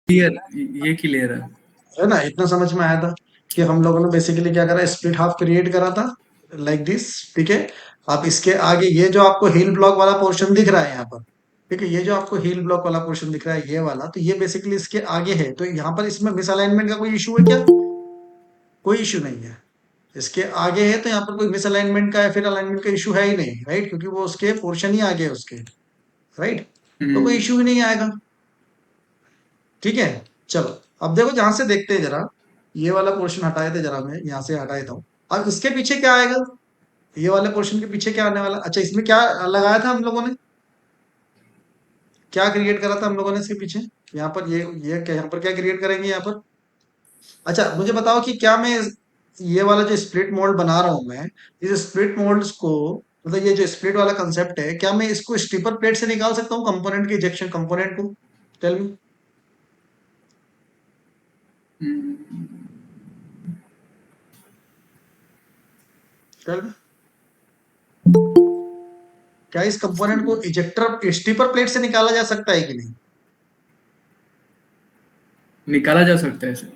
Clear, ये clear है ना? इतना समझ में आया था कि हम लोगों ने बेसिकली क्या करा, स्प्लिट हाफ क्रिएट करा था लाइक दिस। ठीक है। अब इसके आगे ये जो आपको हील ब्लॉक वाला पोर्शन दिख रहा है यहाँ पर, ठीक है, ये जो आपको हील ब्लॉक वाला पोर्शन दिख रहा है ये वाला, तो ये बेसिकली इसके आगे है। तो यहाँ पर इसमें मिसअलाइनमेंट का कोई इशू है क्या? कोई इशू नहीं है। इसके आगे है तो यहाँ पर कोई मिसअलाइनमेंट का या फिर अलाइनमेंट का इशू है ही नहीं, राइट, क्योंकि वो उसके पोर्शन ही आगे है उसके, राइट। तो कोई है। इशू ही नहीं आएगा। ठीक है। चलो, अब देखो ध्यान से देखते हैं जरा। ये वाला पोर्शन हटाए थे जरा, मैं यहाँ से हटा देता हूँ। अब इसके पीछे क्या आएगा? ये वाले पोर्शन के पीछे क्या आने वाला? अच्छा, इसमें क्या लगाया था हम लोगों ने? क्या क्रिएट करा था हम लोगों ने इसके पीछे? यहाँ पर ये क्या, यहाँ पर क्या क्रिएट करेंगे यहाँ पर? अच्छा, मुझे बताओ कि क्या मैं ये वाला जो स्प्लिट मोल्ड बना रहा हूँ मैं, इस स्प्लिट मोल्ड्स को, मतलब ये जो स्प्लिट वाला कंसेप्ट है, क्या मैं इसको स्टिपर प्लेट से निकाल सकता हूँ कंपोनेंट के इजेक्शन कंपोनेंट को? Tell me. टेल मी, क्या इस कंपोनेंट को इजेक्टर स्टिपर प्लेट से निकाला जा सकता है कि नहीं? निकाला जा सकता है सर।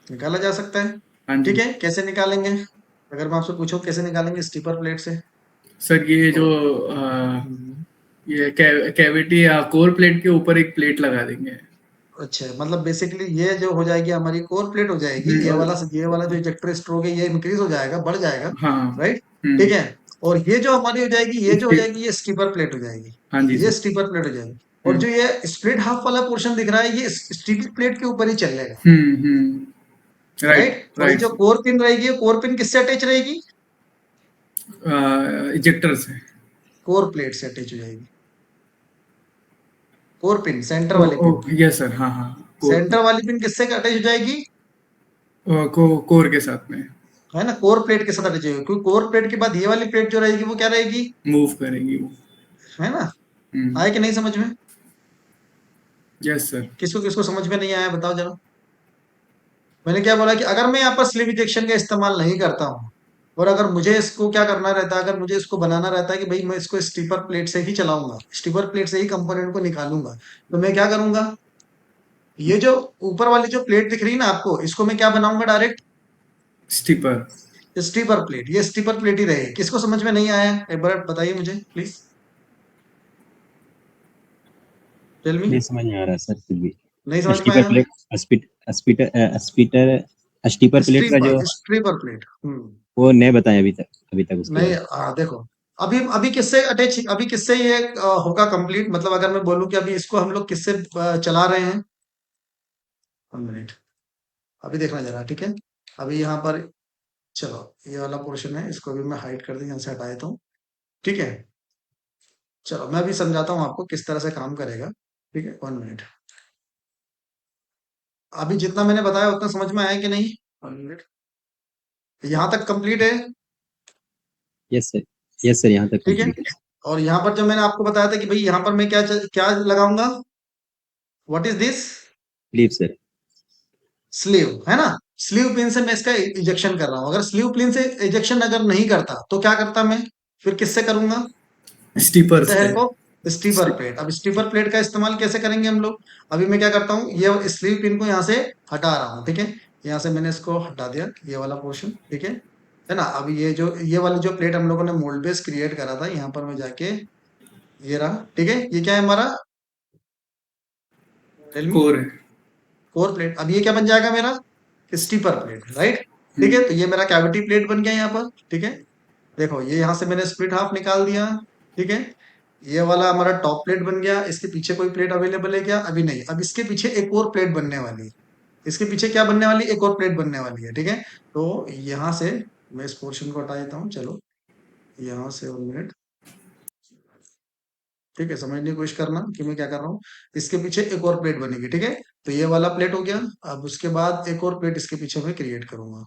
निकाला जा सकता है। हाँ ठीक जी। है, कैसे निकालेंगे? अगर मैं आपसे पूछूं कैसे निकालेंगे स्टिपर प्लेट से, सर ये तो जो अ, हम्म, ये कैविटी या कोर प्लेट के ऊपर एक प्लेट लगा देंगे। अच्छा, मतलब बेसिकली ये जो हो जाएगी हमारी कोर प्लेट हो जाएगी, ये वाला जो इजेक्टर स्ट्रोक है ये इंक्रीज हो जाएगा, बढ़ जाएगा, हाँ। राइट। ठीक हम्म। है। और ये जो हमारी हो जाएगी, ये जो हो स्टि- जाएगी, ये स्टिपर प्लेट हो जाएगी। हाँ जी ये सर। स्टिपर प्लेट हो जाएगी। और हम्म। जो ये स्प्लिट हाफ वाला पोर्शन दिख रहा है, ये स्टिपर प्लेट के ऊपर ही चलेगा, राइट राइट। और ये राइट जो सर। कोर पिन रहेगी, कोर पिन किससे अटैच रहेगी? इजेक्टर से। कोर प्लेट से अटैच हो जाएगी। कोर पिन, सेंटर ओ वाली ओ पिन, यस सर, हाँ हाँ। कोर सेंटर वाली पिन किससे अटैच हो जाएगी? कोर के साथ में है ना, कोर प्लेट के साथ अटैच हो जाएगी, क्योंकि कोर प्लेट के बाद ये वाली प्लेट जो रहेगी वो क्या रहेगी? मूव करेंगी वो। है ना? हम्म। आए कि नहीं समझ में? Yes sir. किसको किसको समझ में नहीं आया बताओ जरा। मैंने क्या बोला कि अगर मैं यहाँ पर स्लीव इंजेक्शन का इस्तेमाल नहीं करता हूँ, और अगर मुझे इसको क्या करना रहता है, अगर मुझे इसको बनाना रहता है कि भाई मैं इसको स्टीपर प्लेट से ही चलाऊंगा, स्टीपर प्लेट से ही कंपोनेंट को निकालूंगा, तो मैं क्या करूंगा? ये जो ऊपर वाली जो प्लेट दिख रही है ना आपको, इसको मैं क्या बनाऊंगा डायरेक्ट? स्टिपर। स्टीपर प्लेट, ये स्टीपर प्लेट ही रहेगी। किसको समझ में नहीं आया एक बार बताइए मुझे प्लीज। Tell me. नहीं समझ में आ रहा सर फिर भी। नहीं समझ में स्टीपर आया? प्लेट, स्पीटर, स्टीपर प्लेट का जो स्ट्रीपर स्ट्रीपर प्लेट। वो नहीं बताया अभी तक उसके नहीं, बारे देखो, अभी अभी किससे अटैच, अभी किससे ये होगा कंप्लीट, मतलब अगर मैं बोलूं कि अभी इसको हम लोग किससे चला रहे हैं? 1 मिनट, अभी देखना जरा, ठीक है। अभी यहाँ पर, चलो, ये वाला पोर्शन है, इसको भी मैं हाइड कर दूं, यहाँ से हटा देता हूँ। ठीक है। चलो, मैं अभी समझाता हूँ आपको किस तरह से काम करेगा। ठीक है, 1 मिनट। अभी जितना मैंने बताया उतना समझ में आया कि नहीं? 1 मिनट। यहाँ तक कंप्लीट है? में। यस सर, यस सर, यहाँ तक ठीक है। कंप्लीट है। और यहाँ पर जो मैंने आपको बताया था कि भाई यहाँ पर मैं क्या क्या लगाऊंगा? What is this? Please sir. Sleeve, है ना? स्लीव पिन से मैं इसका इजेक्शन कर रहा हूं। अगर स्लीव पिन से इजेक्शन अगर नहीं करता तो क्या करता मैं? फिर किससे करूंगा? स्टिपर पता है से। को, स्टीपर प्लेट। अब स्टीपर प्लेट का इस्तेमाल कैसे करेंगे हम लोग? अभी मैं क्या करता हूँ, ये स्लीव पिन को यहाँ से हटा रहा हूँ, ठीक है। यहाँ से मैंने इसको हटा दिया, ये वाला पोर्शन, ठीक है ना। अभी ये वाली जो प्लेट हम लोगों ने मोल्ड बेस क्रिएट करा था, यहाँ पर मैं जाके, ये रहा, ठीक है। ये क्या है हमारा? Tell me. कोर है। Core plate. अब ये क्या बन जाएगा मेरा? Stripper plate, right. ठीक है, हम्म। तो ये मेरा कैविटी प्लेट बन गया यहाँ पर, ठीक है। देखो, ये यहाँ से मैंने स्प्लिट हाफ निकाल दिया, ठीक है। ये वाला हमारा टॉप प्लेट बन गया। इसके पीछे कोई प्लेट अवेलेबल है क्या? अभी नहीं। अब इसके पीछे एक और प्लेट बनने वाली है। इसके पीछे क्या बनने वाली है? एक और प्लेट बनने वाली है, ठीक है। तो यहाँ से मैं इस पोर्शन को हटा देता हूँ, चलो। यहाँ से 1 मिनट, ठीक है, समझने की कोशिश करना कि मैं क्या कर रहा हूँ। इसके पीछे एक और प्लेट बनेगी, ठीक है। तो ये वाला प्लेट हो गया। अब उसके बाद एक और प्लेट इसके पीछे मैं क्रिएट करूंगा।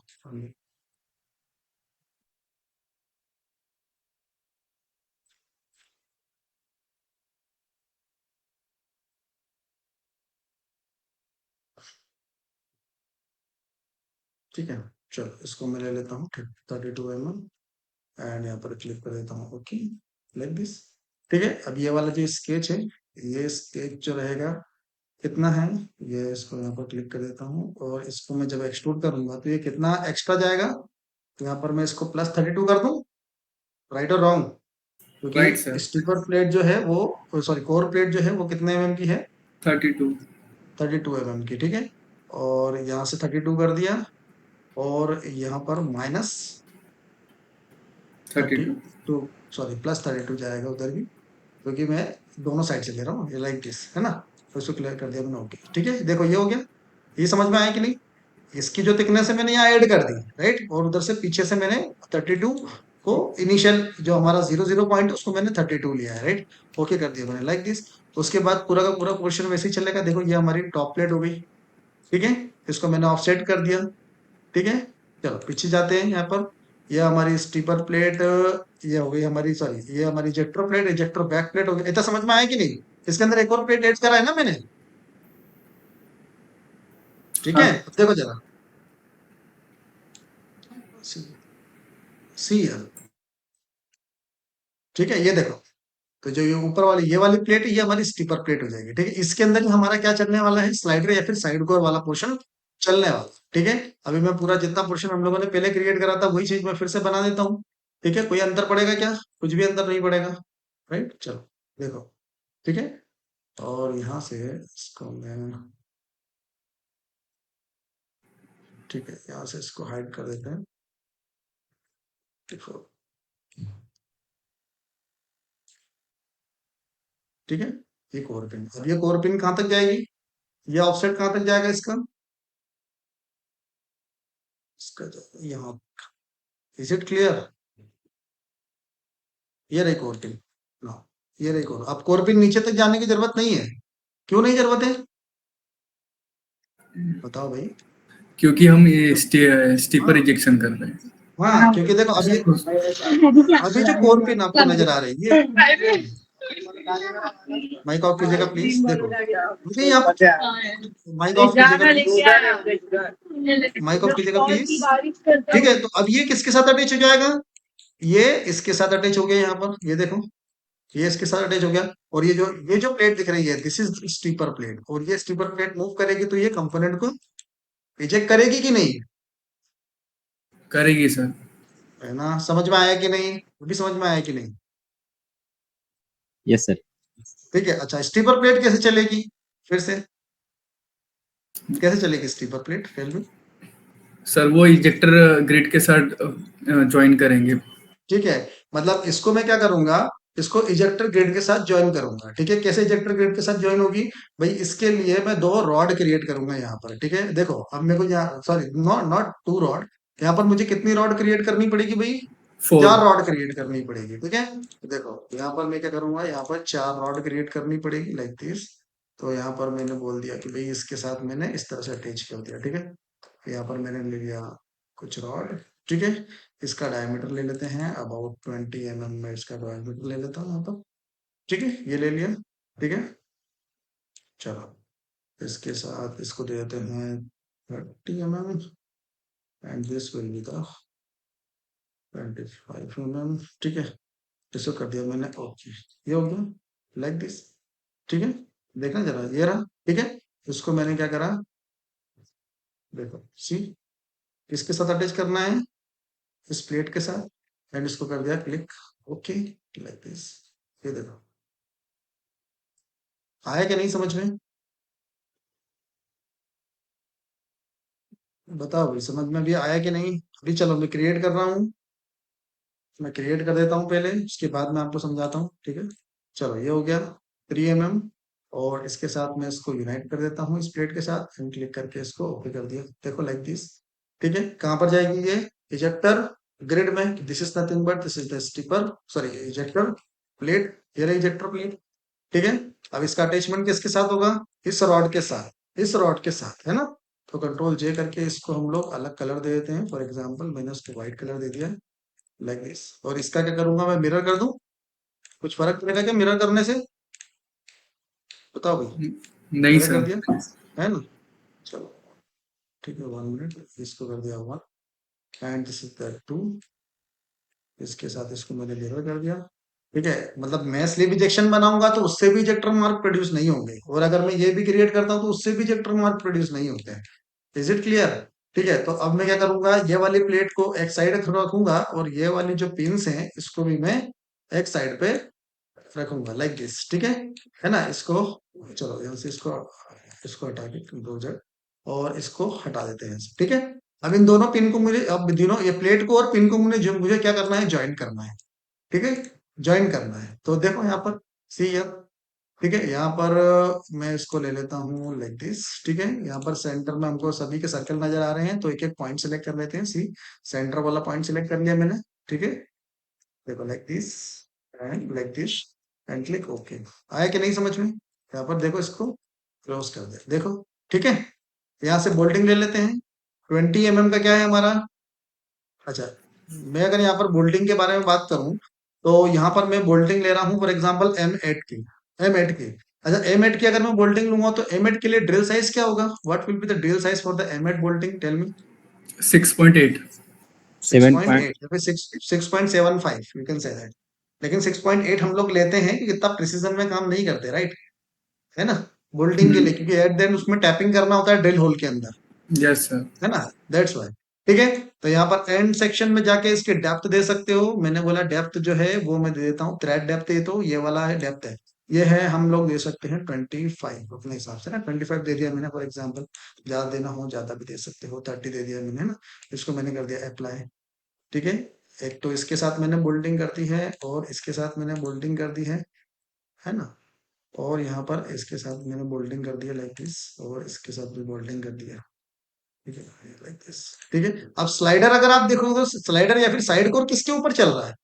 ठीक है। चलो, इसको मैं ले लेता हूँ 32 mm, एंड यहाँ पर क्लिक कर देता हूँ, ओके, लाइक दिस। ठीक है। अब ये वाला जो स्केच है, ये स्केच जो रहेगा, कितना है, ये इसको यहाँ पर क्लिक कर देता हूँ और इसको मैं जब एक्सट्रूड करूंगा तो ये कितना एक्स्ट्रा जाएगा, तो यहाँ पर मैं इसको +32 कर दूं, राइट और रॉन्ग? राइट क्योंकि सर। स्टीपर प्लेट जो है वो, सॉरी कोर प्लेट जो है वो कितने एमएम की है, 32। 32 एमएम की, ठीक है। और यहाँ से 32 कर दिया और यहाँ पर माइनस 32। 32, सॉरी +32 जाएगा उधर भी, क्योंकि मैं दोनों साइड से ले रहा हूँ, ये लाइक दिस है ना। तो इसको क्लियर कर दिया मैंने, ओके ठीक है। देखो ये हो गया, ये समझ में आया कि नहीं? इसकी जो थिकनेस है मैंने यहाँ ऐड कर दी, राइट, और उधर से पीछे से मैंने 32 को, इनिशियल जो हमारा 00 पॉइंट उसको मैंने 32 लिया है, राइट। ओके कर दिया मैंने, लाइक दिस। उसके बाद पूरा का पूरा पोर्शन वैसे ही चलेगा। देखो ये हमारी टॉप प्लेट हो गई, ठीक है। इसको मैंने ऑफसेट कर दिया, ठीक है। चलो पीछे जाते हैं यहाँ पर। ये हमारी स्टीपर प्लेट, ये हो गई हमारी, सॉरी ये हमारी ejector plate, ejector back plate हो गई। इतना समझ में आया कि नहीं? इसके अंदर एक और प्लेट ऐड करा है ना मैंने, ठीक है। हाँ अब देखो जरा, सी है, ठीक है। ये देखो, तो जो ये ऊपर वाली ये वाली प्लेट है, ये हमारी स्टीपर प्लेट हो जाएगी, ठीक है। इसके अंदर ही हमारा क्या चलने वाला है, स्लाइडर या फिर साइड कोर वाला पोर्शन चलने वाला, ठीक है। अभी मैं पूरा जितना पोर्शन हम लोगों ने पहले क्रिएट करा था वही चीज मैं फिर से बना देता हूँ, ठीक है। कोई अंतर पड़ेगा क्या? कुछ भी अंतर नहीं पड़ेगा, राइट। चलो देखो, ठीक है। और यहाँ से इसको मैं, ठीक है, यहाँ से इसको हाइड कर देते हैं, देखो, ठीक है। ये कोर पिन, अब ये कोर पिन कहाँ तक जाएगी, ये ऑफसेट कहाँ तक जाएगा इसका, यहाँ। Is it clear? ये रही कोर पिन, लो, ये रही कोर। अब कोर पिन नीचे तक जाने की जरूरत नहीं है, क्यों नहीं जरूरत है, बताओ भाई। क्योंकि हम ये स्टीपर हाँ इजेक्शन कर रहे हैं। हाँ, क्योंकि देखो अब ये, अभी जो कोर पिन आपको नजर आ रही है, माइक ऑफ कीजिएगा प्लीज, देखो नहीं आप, माइक ऑफ कीजिएगा प्लीज, माइक ऑफ कीजिएगा प्लीज, ठीक है। तो अब ये किसके साथ अटैच हो जाएगा, ये इसके साथ अटैच हो गया यहाँ पर, ये देखो, ये इसके साथ अटैच हो गया। और ये जो प्लेट दिख रही है, दिस इज स्टीपर प्लेट, और ये स्टीपर प्लेट मूव करेगी तो ये कंपोनेंट को इजेक्ट करेगी कि नहीं, करेगी सर। है ना? समझ में आया कि नहीं? वो भी समझ में आया कि नहीं? Yes sir. ठीक है, अच्छा स्टीपर प्लेट कैसे चलेगी, फिर से कैसे चलेगी स्टीपर प्लेट फिर भी? सर वो इजेक्टर ग्रिड के साथ ज्वाइन करेंगे। ठीक है, मतलब इसको मैं क्या करूंगा, इसको इजेक्टर ग्रिड के साथ ज्वाइन करूंगा, ठीक है। कैसे इजेक्टर ग्रिड के साथ ज्वाइन होगी भाई, इसके लिए मैं दो रॉड क्रिएट करूंगा यहाँ पर, ठीक है। देखो अब मेरे को यहाँ, sorry not not to rod, यहाँ पर मुझे कितनी रॉड क्रिएट करनी पड़ेगी भाई, 4। 4 रॉड क्रिएट करनी पड़ेगी, ठीक है। देखो यहाँ पर मैं क्या करूंगा, यहाँ पर 4 रॉड क्रिएट करनी पड़ेगी लाइक दिस। तो यहाँ पर मैंने बोल दिया कि भाई इसके साथ मैंने इस तरह से अटैच कर दिया, ठीक है। यहाँ पर मैंने ले लिया कुछ रॉड, ठीक है। इसका डायमीटर ले लेते हैं, अबाउट 20 mm में इसका डायमीटर ले लेता हूँ यहाँ पर, ठीक है। ये ले लिया, ठीक है। चलो इसके साथ इसको दे देते हैं 30 mm, and this will be the 25 mm, ठीक है। इसको कर दिया मैंने, ओके। ये हो गया लाइक दिस, ठीक है। देखना जरा, ये रहा, ठीक है। इसको मैंने क्या करा, देखो सी, किसके साथ अटैच करना है, इस प्लेट के साथ, एंड इसको कर दिया क्लिक, ओके लाइक दिस। ये देखो, आया क्या नहीं समझ में? बताओ भाई, समझ में भी आया कि नहीं? अभी चलो मैं क्रिएट कर रहा हूँ, मैं क्रिएट कर देता हूँ पहले, उसके बाद मैं आपको समझाता हूँ, ठीक है। चलो ये हो गया 3 mm, और इसके साथ मैं इसको यूनाइट कर देता हूँ इस प्लेट के साथ, एंड क्लिक करके इसको ओके कर दिया, देखो लाइक दिस, ठीक है। कहाँ पर जाएगी ये, इजेक्टर ग्रिड में, this is nothing but this is the stripper, sorry ejector plate, ये रही इजेक्टर प्लेट, ठीक है। अब इसका अटैचमेंट किसके साथ होगा, इस रॉड के साथ, इस रॉड के साथ, है ना। तो कंट्रोल जे करके इसको हम लोग अलग कलर दे देते हैं, फॉर एग्जांपल मैंने उसको व्हाइट कलर दे दिया लाइक दिस। और इसका क्या करूंगा मैं, मिरर कर दूं, कुछ फर्क पड़ेगा क्या मिरर करने से, बताओ भाई। नहीं मिरर कर सर। दिया, है ना। चलो ठीक है, 1 मिनट, इसको कर दिया 1, एंड दिस इज द 2, इसके साथ इसको मैंने मिरर कर दिया, ठीक है, मतलब मैं स्लीप इजेक्शन बनाऊंगा तो उससे भी इजेक्टर मार्क प्रोड्यूस नहीं होंगे, और अगर मैं ये भी क्रिएट करता हूँ तो उससे भी इजेक्टर मार्क प्रोड्यूस नहीं होते हैं। Is it clear? ठीक है, तो अब मैं क्या करूंगा, ये वाली प्लेट को एक साइड रखूंगा और ये वाली जो पिंस हैं इसको भी मैं एक साइड पे रखूंगा लाइक दिस। ठीक है ना, इसको चलो यहाँ से इसको इसको हटा के कंपोजर और इसको हटा देते हैं ठीक है। अब इन दोनों पिन को मुझे, अब दोनों ये प्लेट को और पिन को मुझे क्या करना है, ज्वाइन करना है। ठीक है, ज्वाइन करना है, तो देखो यहाँ पर सी हियर। ठीक है, यहाँ पर मैं इसको ले लेता हूँ लाइक दिस। ठीक है, यहाँ पर सेंटर में हमको सभी के सर्कल नजर आ रहे हैं, तो एक एक पॉइंट सेलेक्ट कर लेते हैं। सी सेंटर वाला पॉइंट सेलेक्ट कर लिया मैंने। ठीक है, देखो like this and like this and click okay. आया कि नहीं समझ में? यहाँ पर देखो, इसको क्लोज कर दे, देखो। ठीक है, यहाँ से बोल्टिंग ले लेते हैं। 20 mm का क्या है हमारा? अच्छा, मैं अगर यहाँ पर बोल्टिंग के बारे में बात करूं तो यहाँ पर मैं बोल्टिंग ले रहा हूँ फॉर एग्जांपल M8 की। M8 की, अच्छा M8 की अगर मैं बोल्टिंग लूंगा तो M8 के लिए ड्रिल साइज क्या होगा? What will be the drill size for the M8 bolting, tell me. 6.8। 7 point 6.8 या फिर 6.75, यू कैन से दैट। लेकिन 6.8 हम लोग लेते हैं कि इतना प्रिसीजन में काम नहीं करते, राइट? है ना, बोल्टिंग के लिए, क्योंकि एट देन उसमें टैपिंग करना होता है ड्रिल होल के अंदर, यस सर। है ना, दैट्स वाई। ठीक है, तो यहाँ पर एंड सेक्शन में जाके इसके डेप्थ दे सकते हो। मैंने बोला डेप्थ जो है वो मैं दे देता हूँ, थ्रेड डेप्थ, ये तो ये वाला है डेप्थ है, ये है, हम लोग दे सकते हैं 25 अपने हिसाब से ना। 25 दे दिया मैंने फॉर एग्जाम्पल, ज्यादा देना हो ज्यादा भी दे सकते हो, 30 दे दिया मैंने ना। इसको मैंने कर दिया अप्लाई। ठीक है, एक तो इसके साथ मैंने बोल्डिंग कर दी है और इसके साथ मैंने बोल्डिंग कर दी है ना, और यहाँ पर इसके साथ मैंने बोल्डिंग कर दिया लाइक दिस, और इसके साथ भी बोल्डिंग कर दिया। ठीक है, लाइक दिस। ठीक है, अब स्लाइडर अगर आप देखोगे तो स्लाइडर या फिर साइड कोर किसके ऊपर चल रहा है?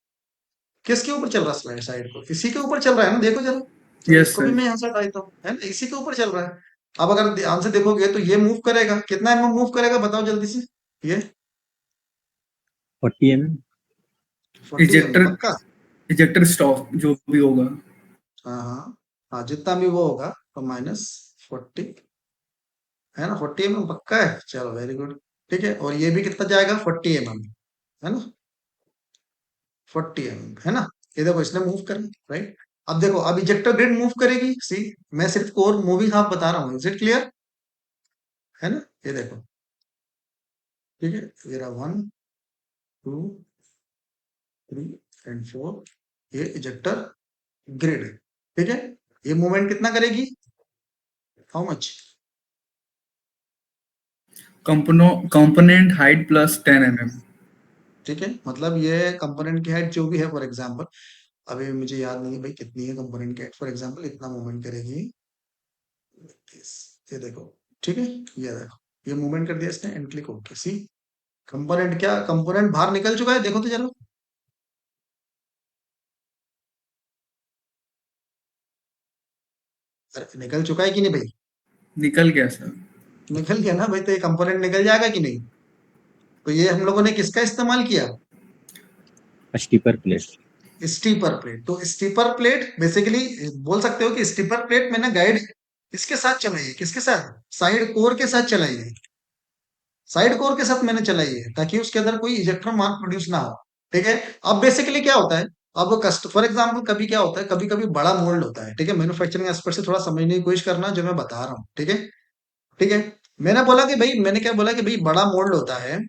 किसके ऊपर चल रहा है स्लाइड, साइड कोर इसी के ऊपर चल रहा है ना, देखो जरा। चलो यस इसको भी सर। मैं यहाँ से हटा देता हूँ, है ना, इसी के ऊपर चल रहा है। अब अगर ध्यान से देखोगे तो ये मूव करेगा, कितना एमएम मूव करेगा बताओ जल्दी से। ये 40 mm। 40 mm इजेक्टर पक्का? इजेक्टर स्टॉप जो भी होगा। हाँ हाँ हाँ, जितना भी वो होगा तो -40, है ना, 40 mm पक्का है, चलो वेरी गुड। ठीक है, और ये भी कितना जाएगा, 40 mm, है ना, 40 mm, है ना। ये देखो इसने मूव कर, राइट। अब देखो, अब इजेक्टर ग्रिड मूव करेगी, सी, मैं सिर्फ कोर मूविंग हाफ बता रहा हूँ, इज इट क्लियर? है ना, ये देखो। ठीक है, ये रहा 1 2 3 एंड 4, ये इजेक्टर ग्रिड। ठीक है, ये मूवमेंट कितना करेगी, how much? Component height plus 10 mm। ठीक है, मतलब ये कंपोनेंट की हाइट जो भी है फॉर एग्जांपल, अभी मुझे याद नहीं है भाई कितनी है कंपोनेंट की हाइट, फॉर एग्जांपल इतना मूवमेंट करेगी। ये देखो, ठीक है, ये देखो, ये मूवमेंट कर दिया इसने and click okay. See, component क्या, कंपोनेंट बाहर निकल चुका है, देखो तो चलो। अरे निकल चुका है कि नहीं भाई? निकल गया सर। निकल गया ना भाई, तो ये कंपोनेंट निकल जाएगा कि नहीं? तो ये हम लोगों ने किसका इस्तेमाल किया? Stripper plate. Stripper plate. तो स्टीपर प्लेट बेसिकली बोल सकते हो कि स्टीपर प्लेट मैंने गाइड इसके साथ चलाई है, किसके साथ, साइड कोर के साथ चलाई है, साइड कोर के साथ मैंने चलाई है, ताकि उसके अंदर कोई इजेक्टर मार्क प्रोड्यूस ना हो। ठीक है, अब बेसिकली क्या होता है, अब कस्ट फॉर एग्जांपल कभी क्या होता है, कभी कभी बड़ा मोल्ड होता है। ठीक है, मैन्युफैक्चरिंग एस्पेक्ट से थोड़ा समझने की कोशिश करना जो मैं बता रहा हूँ। ठीक है, ठीक है, मैंने बोला कि भाई, मैंने क्या बोला कि भाई बड़ा मोल्ड होता है,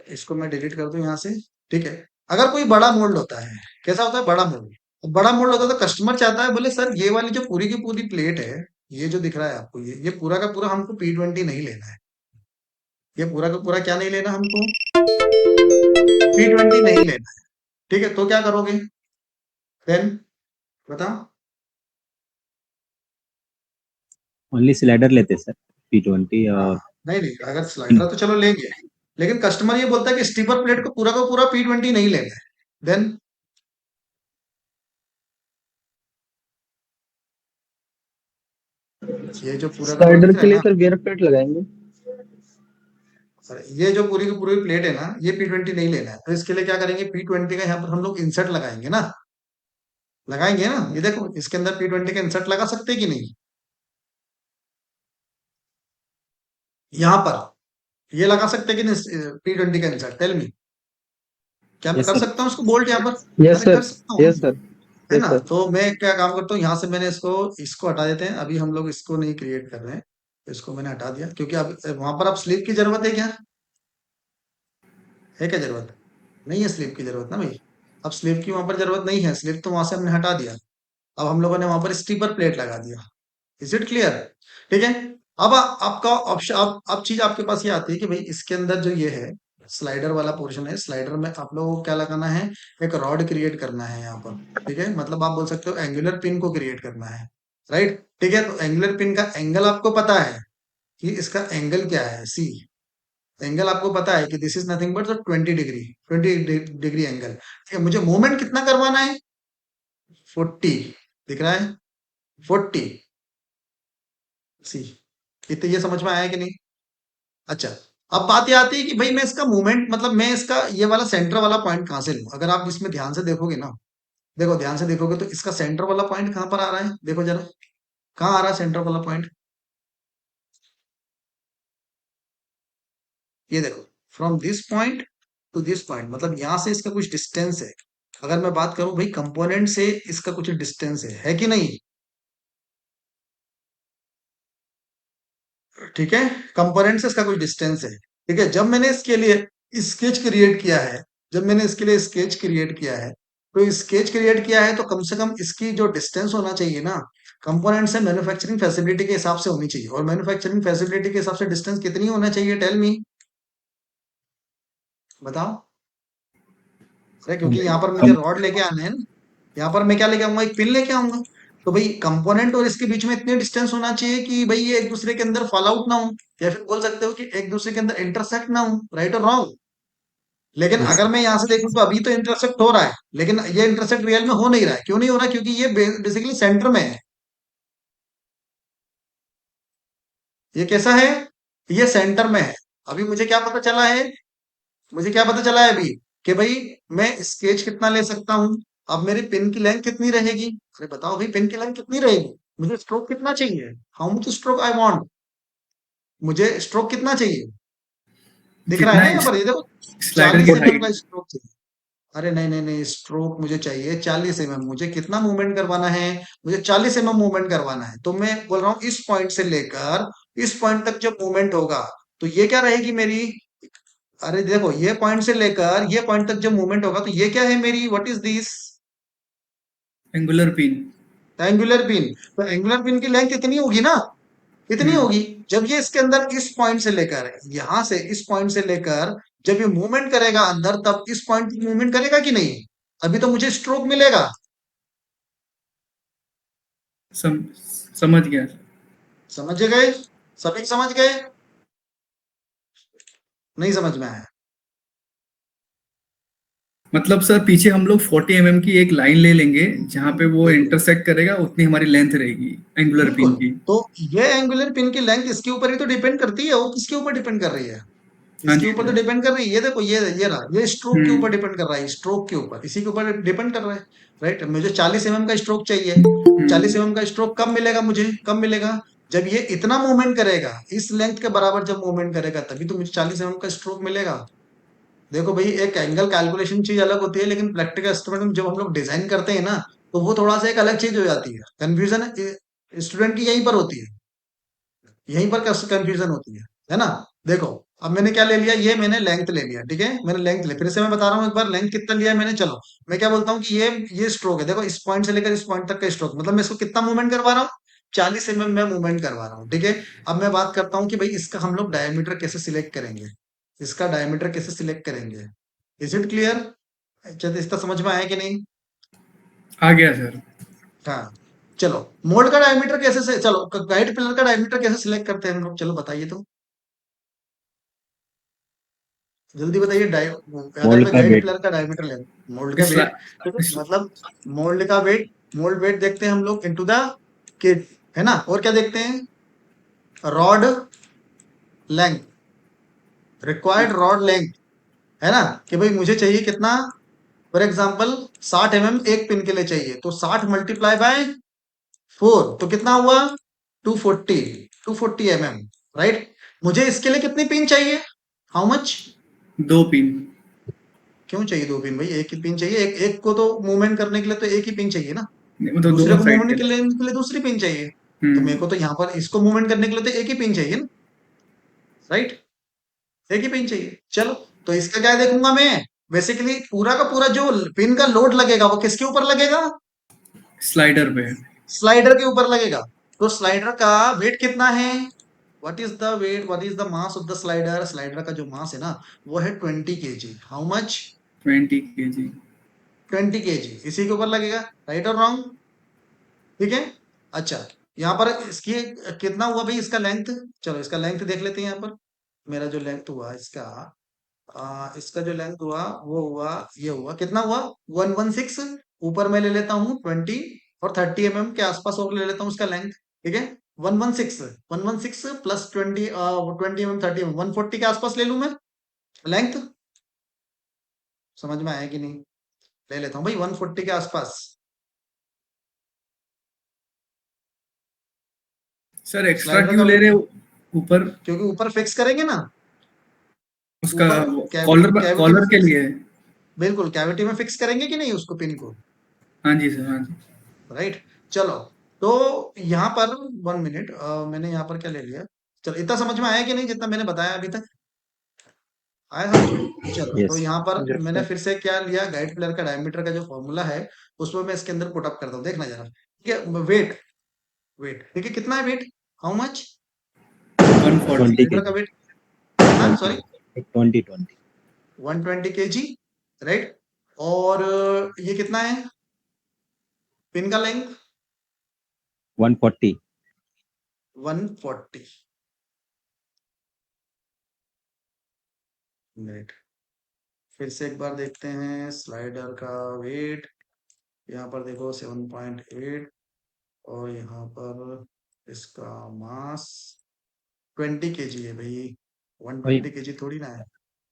इसको मैं डिलीट कर दूं यहाँ से। ठीक है, अगर कोई बड़ा मोल्ड होता है, कैसा होता है बड़ा मोल्ड, बड़ा मोल्ड होता है तो कस्टमर चाहता है, बोले सर ये वाली जो पूरी की पूरी प्लेट है, ये जो दिख रहा है आपको, ये पूरा का पूरा हमको P20 नहीं लेना है, ये पूरा का पूरा क्या नहीं लेना हमको, P20 नहीं लेना है। ठीक है, तो क्या करोगे देन, बताओ। ओनली स्लाइडर लेते सर, P20 हाँ, और नहीं नहीं, अगर स्लाइडर तो चलो लेंगे, लेकिन कस्टमर ये बोलता है कि स्टीपर प्लेट को पूरा का पूरा P20 नहीं लेना है, देन ये जो पूरा का पूरा स्लाइडर दिख रहा के है लिए ना, सर गियर प्लेट लगाएंगे। सर ये जो पूरी की पूरी प्लेट है ना, ये P20 नहीं लेना है, तो इसके लिए क्या करेंगे, P20 का यहाँ पर हम लोग इंसर्ट लगाएंगे ना, लगाएंगे ना। ये देखो इसके अंदर P20 का इंसर्ट लगा सकते हैं कि नहीं, यहाँ पर ये लगा सकते हैं कि नहीं P20 का इंसर्ट, टेल मी। क्या मैं यस कर सर। सकता हूँ उसको बोल्ट यहाँ पर? यस अरे कर सर, सकता हूँ यस ना। सर। है Yes, ना? sir. तो मैं क्या काम करता हूँ, यहाँ से मैंने इसको हटा देते हैं। अभी हम लोग इसको नहीं क्रिएट कर रहे हैं, इसको मैंने हटा दिया क्योंकि अब वहां पर अब स्लीप की जरूरत है क्या? है क्या जरूरत? नहीं है स्लीप की जरूरत ना भाई। अब स्लीप की वहां पर जरूरत नहीं है, स्लीप तो वहां से हमने हटा दिया। अब हम लोगों ने वहां पर स्टीपर प्लेट लगा दिया। Is it clear? ठीक है। अब आपका ऑप्शन, अब चीज आपके पास ये आती है कि भाई इसके अंदर जो ये है स्लाइडर वाला पोर्शन है, स्लाइडर में आप लोगों को क्या लगाना है? एक रॉड क्रिएट करना है यहाँ पर। ठीक है, मतलब आप बोल सकते हो एंगुलर पिन को क्रिएट करना है। राइट, ठीक है। तो एंगुलर पिन का एंगल आपको पता है कि इसका एंगल क्या है, सी। एंगल आपको पता है कि this is nothing but 20 degree, 20 degree angle. ठीक है, मुझे मूवमेंट कितना करवाना है? 40 दिख रहा है, 40 सी। इतने ये समझ में आया कि नहीं? अच्छा, अब बात ये आती है कि भाई मैं इसका मूवमेंट, मतलब मैं इसका ये वाला सेंटर वाला पॉइंट कहाँ से लूं? अगर आप इसमें ध्यान से देखोगे ना, देखो ध्यान से देखोगे तो इसका सेंटर वाला पॉइंट कहाँ पर आ रहा है? देखो जरा, कहाँ आ रहा है सेंटर वाला पॉइंट? ये देखो, from this point two this point, मतलब यहां से इसका कुछ डिस्टेंस है। अगर मैं बात करूं भाई कंपोनेंट से इसका कुछ डिस्टेंस है कि नहीं? ठीक है, कंपोनेंट से इसका कुछ डिस्टेंस है। ठीक है, जब मैंने इसके लिए स्केच क्रिएट किया है, जब मैंने इसके लिए स्केच क्रिएट किया है, तो स्केच क्रिएट किया है तो कम से कम इसकी जो डिस्टेंस होना चाहिए ना, कंपोनेंट से मैन्युफैक्चरिंग फैसिलिटी के हिसाब से होनी चाहिए। और मैन्युफैक्चरिंग फैसिलिटी के हिसाब से डिस्टेंस कितनी होना चाहिए? टेल मी, बताओ। अरे क्योंकि यहाँ पर मुझे कम रॉड लेके आना है ना, यहाँ पर मैं क्या लेके आऊंगा? एक पिन लेके आऊंगा। तो भाई कंपोनेंट और इसके बीच में इतनी डिस्टेंस होना चाहिए कि भाई ये एक दूसरे के अंदर फॉल आउट ना हो, या फिर बोल सकते हो कि एक दूसरे के अंदर इंटरसेक्ट ना हो। राइट और रॉन्ग? लेकिन yes, अगर मैं यहाँ से देखूं तो अभी तो इंटरसेक्ट हो रहा है, लेकिन ये इंटरसेक्ट रियल में हो नहीं रहा है। क्यों नहीं हो रहा? क्योंकि ये बेसिकली सेंटर में है। ये कैसा है? ये सेंटर में है। अभी मुझे क्या पता चला है? मुझे क्या पता चला है अभी? कि भाई मैं स्केच कितना ले सकता हूं। अब मेरी पिन की लेंथ कितनी रहेगी? अरे बताओ भाई, पिन की लेंथ कितनी रहेगी? मुझे स्ट्रोक कितना चाहिए? How much stroke I want? मुझे स्ट्रोक कितना चाहिए? दिख रहा है जितना ना यहाँ पर, ये देखो, स्लाइडर की 40 mm का हाइट। स्ट्रोक चाहिए। अरे नहीं नहीं नहीं, स्ट्रोक मुझे चाहिए 40 mm। मुझे कितना मूवमेंट करवाना है? मुझे 40 mm मूवमेंट करवाना है। तो मैं बोल रहा हूँ इस पॉइंट से लेकर इस पॉइंट तक जब मूवमेंट होगा, तो ये क्या रहेगी मेरी? अरे देखो, ये पॉइंट से लेकर ये पॉइंट तक जब मूवमेंट होगा तो ये क्या है मेरी? What is this? Angular pin. Angular pin. तो एंगुलर पिन की लेंथ इतनी होगी ना, इतनी हम्म। होगी। जब ये इसके अंदर इस पॉइंट से लेकर यहां से इस पॉइंट से लेकर जब ये मूवमेंट करेगा अंदर, तब इस पॉइंट की मूवमेंट करेगा कि नहीं? अभी तो मुझे स्ट्रोक मिलेगा। सम, समझ गया। समझ गए? सभी समझ गए? नहीं समझ में आया? मतलब सर पीछे हम लोग 40 mm की एक लाइन ले लेंगे, जहां पे वो बिल्कुल इंटरसेक्ट करेगा उतनी हमारी लेंथ रहेगी एंगुलर बिल्कुल। पिन की। तो ये एंगुलर पिन की लेंथ इसके ऊपर ही तो डिपेंड करती है। वो किसके ऊपर डिपेंड कर रही है? हाँ इसके जी ऊपर तो सर। डिपेंड कर रही है। ये देखो, ये रहा, ये स्ट्रोक के ऊपर हम्म। डिपेंड कर रहा है। स्ट्रोक के ऊपर, इसी के ऊपर डिपेंड कर रहा है। राइट, मुझे 40 mm का स्ट्रोक चाहिए। 40 mm का स्ट्रोक कब मिलेगा मुझे? कब मिलेगा? जब ये इतना मूवमेंट करेगा, इस लेंथ के बराबर जब मूवमेंट करेगा, तभी तो मुझे 40 mm का स्ट्रोक मिलेगा। देखो भाई, एक एंगल कैलकुलेशन चीज अलग होती है, लेकिन प्रैक्टिकल इंस्ट्रूमेंट में जब हम लोग डिजाइन करते हैं ना, तो वो थोड़ा सा एक अलग चीज हो जाती है। कंफ्यूजन स्टूडेंट की यहीं पर होती है, यहीं पर कंफ्यूजन होती है ना? देखो, अब मैंने क्या ले लिया? ये मैंने लेंथ ले लिया। ठीक है, मैंने लेंथ ले, फिर से मैं बता रहा हूँ एक बार लेंथ कितना लिया है मैंने। चलो, मैं क्या बोलता हूँ कि ये स्ट्रोक है। देखो, इस पॉइंट से लेकर इस पॉइंट तक का स्ट्रोक, मतलब मैं इसको कितना मूवमेंट करवा रहा हूँ? 40 mm में मूवमेंट करवा रहा हूँ। ठीक है, अब मैं बात करता हूँ कि भाई इसका हम लोग डायमीटर कैसे सिलेक्ट करेंगे? इसका डायमीटर कैसे सिलेक्ट करेंगे? Is it clear? चलो, इसका समझ में आया कि नहीं? आ गया सर। हाँ, चलो। मोल्ड का डायमीटर कैसे से, चलो गाइड पिलर का डायमीटर कैसे सिलेक्ट करते हैं हम लोग? चलो बताइए तो, जल्दी बताइए। अगर मोल्ड मैं का गाइड वेट। पिलर का डायमीटर ले, मोल्ड का स्ला, वेट, ठीक है, स्ला, मतलब मोल्ड का वेट, मोल्ड वेट देखते हैं हम लोग इनटू द किड, है ना? और क्या देखते हैं? Rod length, required rod length, है ना? कि भाई मुझे चाहिए कितना? फॉर एग्जांपल 60 mm एक पिन के लिए चाहिए, तो 60 मल्टीप्लाई बाय 4, तो कितना हुआ? 240, 240 mm। राइट, मुझे इसके लिए कितनी पिन चाहिए? How much? 2 पिन। क्यों चाहिए 2 पिन भाई? एक ही पिन चाहिए। एक को तो मूवमेंट करने के लिए तो एक ही पिन चाहिए ना, मतलब दूसरे दोनों को साइड मूवमेंट के। के लिए दूसरी पिन चाहिए। तो मेरे हम्म। को तो यहाँ पर इसको मूवमेंट करने के लिए तो एक ही पिन चाहिए ना, राइट? एक ही पिन चाहिए। चलो, तो इसका क्या देखूंगा मैं? बेसिकली पूरा का पूरा जो पिन का लोड लगेगा वो किसके ऊपर लगेगा? स्लाइडर पे। स्लाइडर के ऊपर लगेगा। तो स्लाइडर का वेट कितना है? What is the weight, what is the mass of the slider? Slider का जो मास है ना, वो है 20 kg। How much? 20 kg। 20 kg इसी के ऊपर लगेगा। राइट और रॉन्ग? ठीक है। अच्छा, यहाँ पर इसकी कितना हुआ भाई इसका लेंथ? चलो इसका लेंथ देख लेते हैं यहाँ पर। मेरा जो लेंथ हुआ इसका, इसका जो लेंथ हुआ वो हुआ, ये हुआ कितना हुआ? 116। ऊपर मैं ले लेता हूँ 20 और 30 mm के आसपास और ले लेता हूँ उसका लेंथ। ठीक है, 116 प्लस 20 mm 30 mm 140 के आसपास ले लूँ मैं लेंथ। समझ में आया कि नहीं? ले लेता हूँ भाई 140 के आसपास। सर एक्स्ट्रा स्लाइडर का क्यों ले वेट, रहे हो ऊपर? क्योंकि ऊपर फिक्स करेंगे ना, उसका ऊपर कॉलर कैविटी में कॉलर के फिक्स, लिए। बिल्कुल कैविटी में फिक्स करेंगे कि नहीं उसको, पिन को? हाँ जी सर, हाँ जी। राइट। चलो, तो यहाँ पर 1 मिनट, मैंने यहाँ पर क्या ले लिया? चलो, इतना समझ में आया कि नहीं जितना मैंने बताया अभी तक? आया समझ में? चलो, तो यस। यहाँ पर Yes, मैंने sir. फिर से क्या लिया, गाइड प्लेयर का डायमीटर का जो फॉर्मूला है उसमें मैं इसके अंदर पुट अप करता हूँ, देखना जरा। ठीक है, वेट, वेट ठीक है, कितना है वेट? How much? 140। 20 स्लाइडर का kg। वेट कितना? 20 सॉरी, 20 120 kg। राइट। और ये कितना है पिन का लेंथ? 140। 140 मिनट। फिर से एक बार देखते हैं स्लाइडर का वेट। यहाँ पर देखो 7.8, और यहाँ पर इसका मास 20 kg है भाई। भाई 120 kg थोड़ी ना है।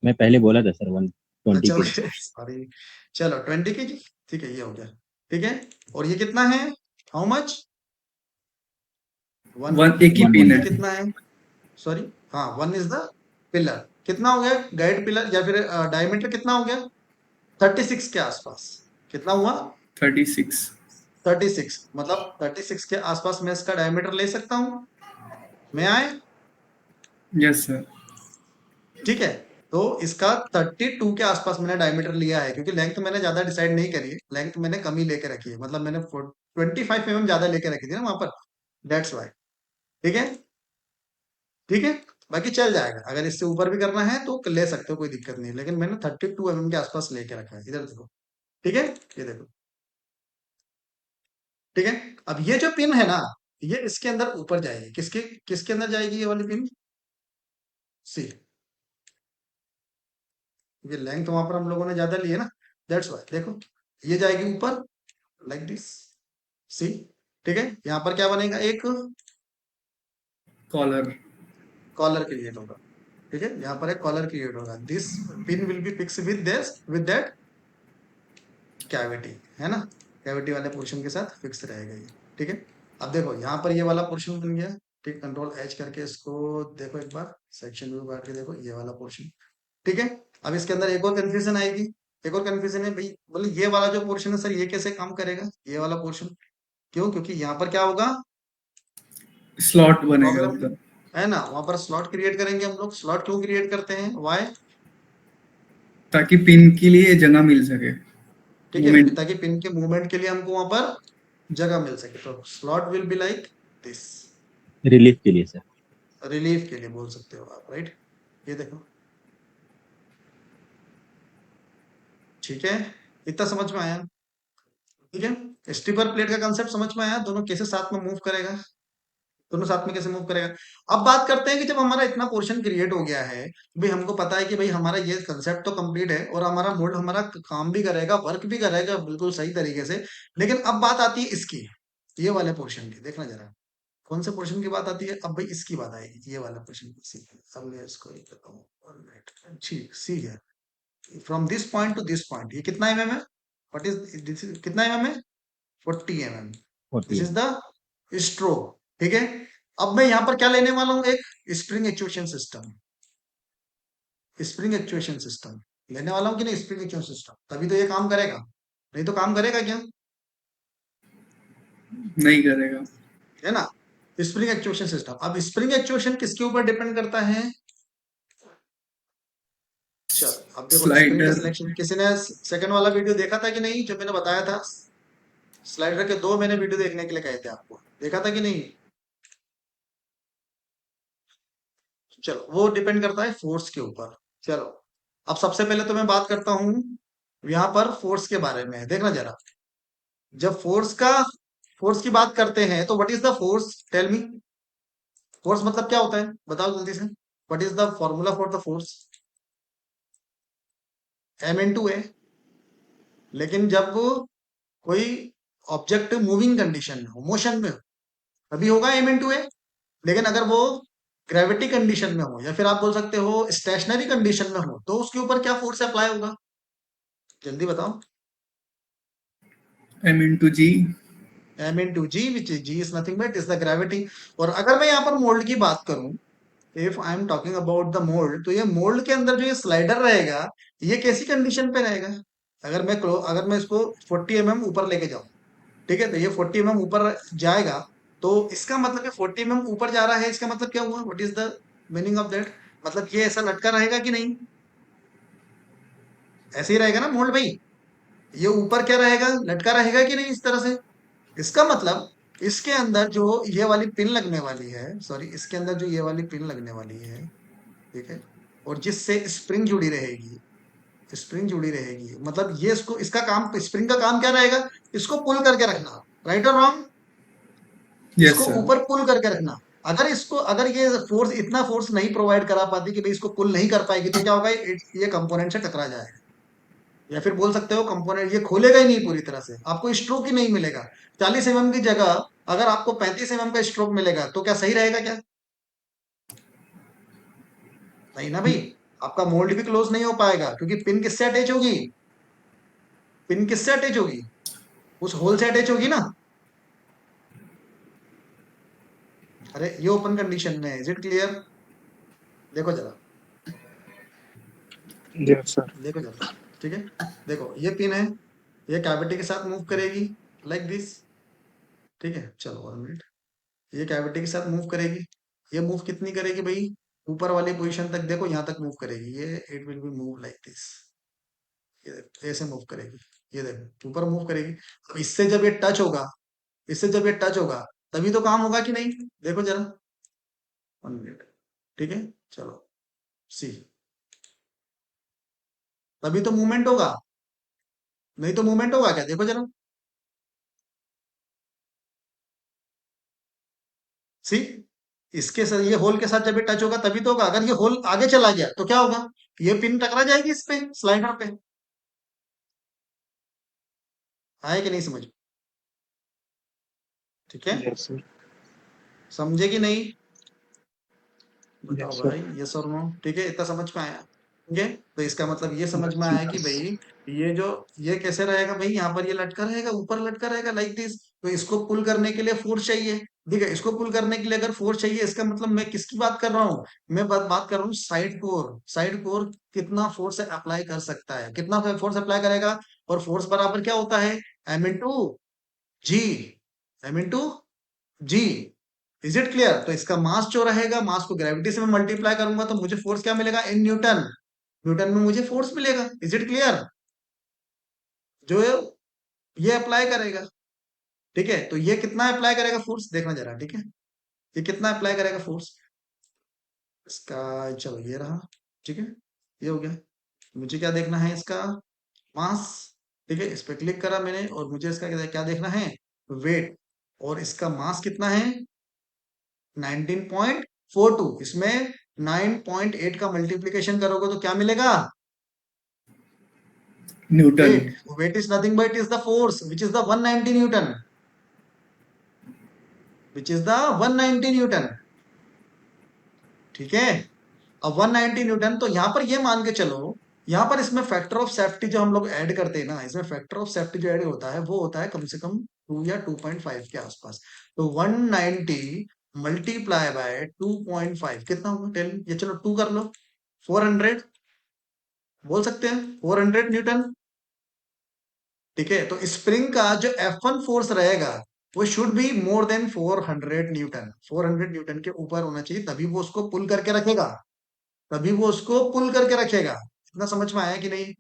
मैं पहले बोला था सर 120 अच्छा, kg। Okay, sorry. चलो 20 kg, ठीक है, ये हो गया। ठीक है, और ये कितना है? How much? वन। वन एक ही और पिन ये है। कितना है? सॉरी, हाँ, 1 इज द पिलर। कितना हो गया गाइड पिलर, या फिर डायमीटर कितना हो गया? 36 के आसपास। कितना हुआ? 36। 36, मतलब 36 के आसपास मैं इसका डायमीटर ले सकता हूँ। मैं आए? Yes sir. ठीक है, तो इसका 32 के आसपास मैंने डायमीटर लिया है, क्योंकि लेंथ मैंने ज्यादा डिसाइड नहीं करी है, लेंथ मैंने कम ही लेके रखी है, मतलब मैंने 25 mm ज्यादा लेके रखी थी ना वहां पर, दैट्स वाई। ठीक है, ठीक है, बाकी चल जाएगा, अगर इससे ऊपर भी करना है तो ले सकते हो, कोई दिक्कत नहीं है, लेकिन मैंने 32 mm के आसपास लेके रखा है। इधर देखो, ठीक है, ये देखो। ठीक है, अब ये जो पिन है ना, ये इसके अंदर ऊपर जाएगी, किसके किसके अंदर जाएगी ये वाली पिन? सी। ये लेंथ वहां पर हम लोगों ने ज्यादा ली है ना, दैट्स वाई। देखो, ये जाएगी ऊपर लाइक दिस, सी। ठीक है, यहाँ पर क्या बनेगा? एक कॉलर। कॉलर क्रिएट होगा। ठीक है, यहाँ पर एक कॉलर क्रिएट होगा। This pin will be fix with that cavity, है ना? कैविटी वाले पोर्शन के साथ फिक्स रहेगा ये। ठीक है, अब देखो यहाँ पर ये वाला पोर्शन बन गया। ठीक, कंट्रोल एच करके इसको देखो एक बार, सेक्शन व्यू काट के देखो, ये वाला पोर्शन। ठीक है, अब इसके अंदर एक और कंफ्यूजन आएगी। एक और कंफ्यूजन है भाई, बोले ये वाला जो पोर्शन है सर, ये कैसे काम करेगा, ये वाला पोर्शन? क्यों? क्योंकि यहाँ पर क्या होगा? स्लॉट बनेगा प्रॉब्लम उधर। है ना, वहां पर स्लॉट क्रिएट करेंगे हम लोग। स्लॉट क्यों क्रिएट करते हैं? वाई? ताकि पिन के लिए जगह मिल सके। ठीक है, मूवमेंट। ताकि पिन के मूवमेंट के लिए हमको वहां पर जगह मिल सके। तो slot will be like this, relief के लिए सर। रिलीफ के लिए बोल सकते हो आप, राइट? ये देखो, ठीक है, इतना समझ में आया? ठीक है, स्टीपर प्लेट का कंसेप्ट समझ में आया? दोनों कैसे साथ में मूव करेगा, दोनों साथ में कैसे मूव करेगा? अब बात करते हैं कि जब हमारा इतना पोर्शन क्रिएट हो गया है, भाई हमको पता है कि भाई हमारा ये कंसेप्ट तो कंप्लीट है, और हमारा मोड हमारा काम भी करेगा, वर्क भी करेगा बिल्कुल सही तरीके से, लेकिन अब बात आती है इसकी, ये वाले पोर्शन की। देखना जरा, कौन से पोर्शन की बात आती है? अब भाई इसकी बात आएगी, ये वाला पोर्शन की। सी, अब मैं इसको ये करता हूँ, ऑलराइट, ठीक, सी है, from this point two this point, ये कितना एमएम है? व्हाट इज, कितना एमएम है? 40 mm। 40 दिस इज है। The stroke. ठीक है, अब मैं यहां पर क्या लेने वाला हूं? एक spring actuation system, spring actuation system. लेने वाला हूँ कि नहीं स्प्रिंग एक्चुएशन सिस्टम, तभी तो ये काम करेगा, नहीं तो काम करेगा क्या? नहीं करेगा। है ना? Spring actuation system. अब स्प्रिंग एक्चुएशन किसके ऊपर डिपेंड करता है? चलो अब देखो स्प्रिंग का स्लाइडर। सिलेक्शन, किसी ने सेकंड वाला वीडियो देखा था कि नहीं जो मैंने बताया था? स्लाइडर के 2 मैंने वीडियो देखने के लिए कहे थे आपको, देखा था कि नहीं? चलो वो डिपेंड करता है फोर्स के ऊपर। चलो अब सबसे पहले तो मैं बात करता हूँ यहाँ पर फोर्स के बारे में, देखना जरा। जब फोर्स की बात करते हैं तो what is the force, tell me. Force मतलब क्या होता है, बताओ जल्दी से। What is the formula for the force? m into a। लेकिन जब कोई ऑब्जेक्ट मूविंग कंडीशन में हो, मोशन में हो, तभी होगा m into a। लेकिन अगर वो ग्रेविटी कंडीशन में हो या फिर आप बोल सकते हो स्टेशनरी कंडीशन में हो, तो उसके ऊपर क्या फोर्स अप्लाई होगा, जल्दी बताओ। m/g। m into g, which is g is nothing but is the gravity। और अगर मैं यहाँ पर मोल्ड की बात करूं, if I am talking about the mould, तो ये मोल्ड के अंदर जो ये स्लाइडर रहेगा, ये कैसी कंडीशन पे रहेगा? अगर मैं इसको 40 mm ऊपर लेके जाऊं, ठीक है, तो ये 40 mm ऊपर जाएगा, तो इसका मतलब ये 40 mm ऊपर जा रहा है, इसका मतलब क्या हुआ, what is the meaning of that? मतलब ये ऐसा लटका रहेगा कि नहीं? ऐसे ही रहेगा ना मोल्ड भाई, ये ऊपर क्या रहेगा, लटका रहेगा कि नहीं इस तरह से? इसका मतलब इसके अंदर जो ये वाली पिन लगने वाली है, सॉरी, इसके अंदर जो ये वाली पिन लगने वाली है, ठीक है, और जिससे स्प्रिंग जुड़ी रहेगी, मतलब ये इसको, इसका काम, स्प्रिंग का काम क्या रहेगा? इसको पुल करके रखना, राइट और रॉन्ग? यस इसको सर। ऊपर पुल करके रखना। अगर ये फोर्स, इतना फोर्स नहीं प्रोवाइड करा पाती कि भाई इसको पुल नहीं कर पाएगी, तो क्या होगा, ये कंपोनेंट से टकरा जाएगा, या फिर बोल सकते हो कंपोनेंट ये खोलेगा ही नहीं पूरी तरह से, आपको स्ट्रोक ही नहीं मिलेगा। 40 mm की जगह अगर आपको 35 mm का स्ट्रोक मिलेगा, तो क्या सही रहेगा क्या? नहीं ना भाई, आपका मोल्ड भी क्लोज नहीं हो पाएगा, क्योंकि पिन किससे अटैच होगी? पिन किससे अटैच होगी? उस होल से अटैच होगी ना। अरे ये ओपन कंडीशन में है, इज इट क्लियर? देखो जरा, यस सर। देखो जरा, ठीक है। देखो ये पिन है, ये कैविटी के साथ मूव करेगी, लाइक दिस, ठीक है। चलो 1 मिनट, ये कैविटी के साथ मूव करेगी, ये मूव कितनी करेगी भाई, ऊपर वाली पोजीशन तक, देखो यहाँ तक मूव करेगी, ये it will be move like this, ये देखो ऐसे मूव करेगी, ये देखो ऊपर मूव करेगी। अब इससे जब ये टच होगा, इससे जब ये टच होगा, तभी तो काम होगा कि नहीं? देखो जरा, 1 मिनट, ठीक है। चलो सी, तभी तो मूवमेंट होगा, नहीं तो मूवमेंट होगा क्या? देखो जरा, सी, इसके साथ, ये होल के साथ जब ये टच होगा तभी तो होगा। अगर ये होल आगे चला गया तो क्या होगा, ये पिन टकरा जाएगी इस पे, स्लाइडर पे। आए कि नहीं समझ? ठीक है, यस सर। समझे कि नहीं? बताओ यस भाई, सर। यस और नो, ठीक है, इतना समझ में आया? ठीक है, तो इसका मतलब ये समझ में आया कि यस। भाई ये जो, ये कैसे रहेगा भाई, यहाँ पर ये लटका रहेगा, ऊपर लटका रहेगा लाइक दिस, तो इसको पुल करने के लिए फोर्स चाहिए। ठीक है, इसको पुल करने के लिए अगर फोर्स चाहिए, इसका मतलब मैं किसकी बात कर रहा हूँ, मैं बात कर रहा हूँ साइड कोर कितना फोर्स अप्लाई कर सकता है, कितना फोर्स अप्लाई करेगा। और फोर्स बराबर क्या होता है, m/g, m/g। Is it clear? तो इसका मास जो रहेगा, मास को ग्रेविटी से मैं मल्टीप्लाई करूंगा, तो मुझे फोर्स क्या मिलेगा, इन न्यूटन। न्यूटन में मुझे फोर्स मिलेगा, इज इट क्लियर? जो ये अप्लाई करेगा, ठीक है, तो ये कितना अप्लाई करेगा फोर्स, देखना जरा, ठीक है, ये कितना अप्लाई करेगा फोर्स इसका। चलो ये रहा, ठीक है, ये हो गया। मुझे क्या देखना है, इसका मास, ठीक है, इस पे क्लिक करा मैंने, और मुझे इसका क्या क्या देखना है, वेट। और इसका मास कितना है, 19.42। इसमें 9.8 का मल्टीप्लीकेशन करोगे तो क्या मिलेगा, newton. Weight. Weight is nothing but is the force which is the 190 newton, which is the 190 newton, ठीक है। अब 190 न्यूटन, तो यहाँ पर ये मान के चलो, यहाँ पर इसमें फैक्टर ऑफ सेफ्टी जो हम लोग ऐड करते हैं ना, इसमें फैक्टर ऑफ सेफ्टी जो ऐड होता है वो होता है कम से कम 2 या 2.5 के आसपास। तो 190 मल्टीप्लाई बाय 2.5 कितना होगा, टेल, ये चलो 2 कर लो, 400, बोल सकते हैं 400 न्यूटन। ठीक है, तो स्प्रिंग का जो F1 फोर्स रहेगा वो should be more than 400 Newton, 400 Newton के ऊपर होना चाहिए, तभी वो उसको पुल करके रखेगा, तभी वो उसको पुल करके रखेगा। इतना समझ में आया कि नहीं?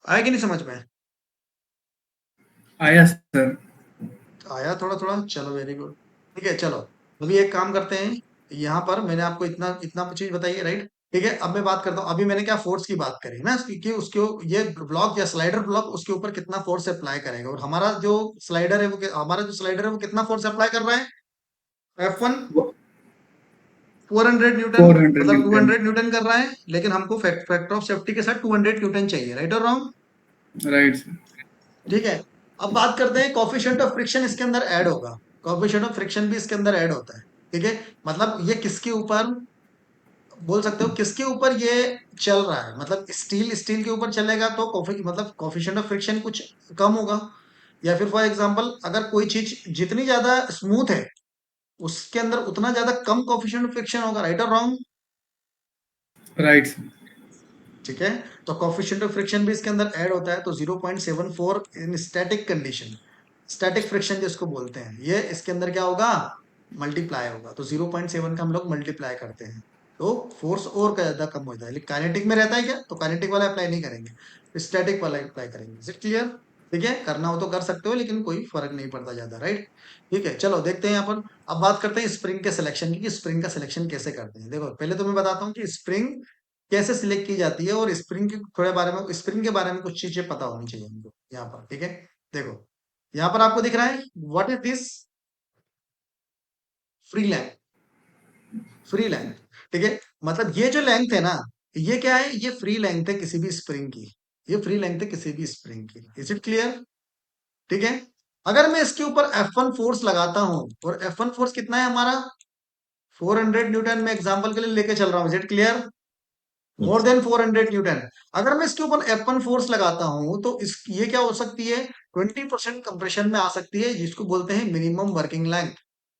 आया कि नहीं समझ में? आया सर। आया थोड़ा थोड़ा, चलो वेरी गुड। ठीक है, चलो अभी एक काम करते हैं। यहाँ पर मैंने आपको इतना इतना चीज बताई है, राइट? ठीक है, अब मैं बात करता हूँ। अभी मैंने क्या फोर्स की बात करी ना, कि उसके ये ब्लॉक या स्लाइडर ब्लॉक उसके ऊपर कितना फोर्स अप्लाई करेगा, और हमारा जो स्लाइडर है हमारा जो स्लाइडर है वो कितना फोर्स अप्लाई कर रहा है? F1 400 न्यूटन, 400 मतलब न्यूटन। 200 न्यूटन कर रहा है, लेकिन हमको फैक्टर ऑफ सेफ्टी के साथ 200 न्यूटन चाहिए, राइट और रॉन्ग? Right sir. ठीक है, अब बात करते हैं कॉफिशिएंट ऑफ फ्रिक्शन इसके अंदर ऐड होगा, कॉफिशिएंट ऑफ फ्रिक्शन भी इसके अंदर ऐड होता है। ठीक है, मतलब ये किसके ऊपर, बोल सकते हो किसके ऊपर ये चल रहा है, मतलब स्टील स्टील के ऊपर चलेगा तो मतलब कॉफिशिएंट ऑफ फ्रिक्शन कुछ कम होगा, या फिर फॉर एग्जांपल अगर कोई चीज जितनी ज्यादा स्मूथ है उसके अंदर उतना ज्यादा कम कॉफिशिएंट ऑफ फ्रिक्शन होगा, राइट और रॉन्ग? Right sir. ठीक है, तो कॉफिशिएंट ऑफ फ्रिक्शन भी इसके अंदर ऐड होता है, तो 0.74 इन स्टैटिक कंडीशन, स्टैटिक फ्रिक्शन जिसको बोलते हैं, ये इसके अंदर क्या होगा, मल्टीप्लाई होगा, तो 0.7 का हम लोग मल्टीप्लाई करते हैं तो फोर्स और ज्यादा कम हो जाता है। लेकिन काइनेटिक में रहता है क्या, तो काइनेटिक वाला अप्लाई नहीं करेंगे, स्टैटिक वाला अप्लाई करेंगे। Is it clear? ठीक है, करना हो तो कर सकते हो, लेकिन कोई फर्क नहीं पड़ता ज्यादा, राइट? ठीक है, चलो देखते हैं यहाँ पर। अब बात करते हैं स्प्रिंग के सिलेक्शन की, कि स्प्रिंग का सिलेक्शन कैसे करते हैं। देखो पहले तो मैं बताता हूँ कि स्प्रिंग कैसे सिलेक्ट की जाती है, और स्प्रिंग के थोड़े बारे में, स्प्रिंग के बारे में कुछ चीजें पता होनी चाहिए हमको यहाँ पर। ठीक है, देखो यहाँ पर आपको दिख रहा है what is this, free length, free length. ठीक है, मतलब ये जो लेंथ है ना, ये क्या है, ये फ्री लेंथ है किसी भी स्प्रिंग की, ये फ्री लेंथ है किसी भी स्प्रिंग की। Is it clear? ठीक है, अगर मैं इसके ऊपर F1 फोर्स लगाता हूं, और F1 फोर्स कितना है हमारा, 400 न्यूटन में एग्जांपल के लिए लेके चल रहा हूं। Is it clear? More yes, then 400 newton. अगर मैं इसके ऊपर F1 फोर्स लगाता हूं तो इस ये क्या हो सकती है, 20% कंप्रेशन में आ सकती है, जिसको बोलते हैं minimum working length.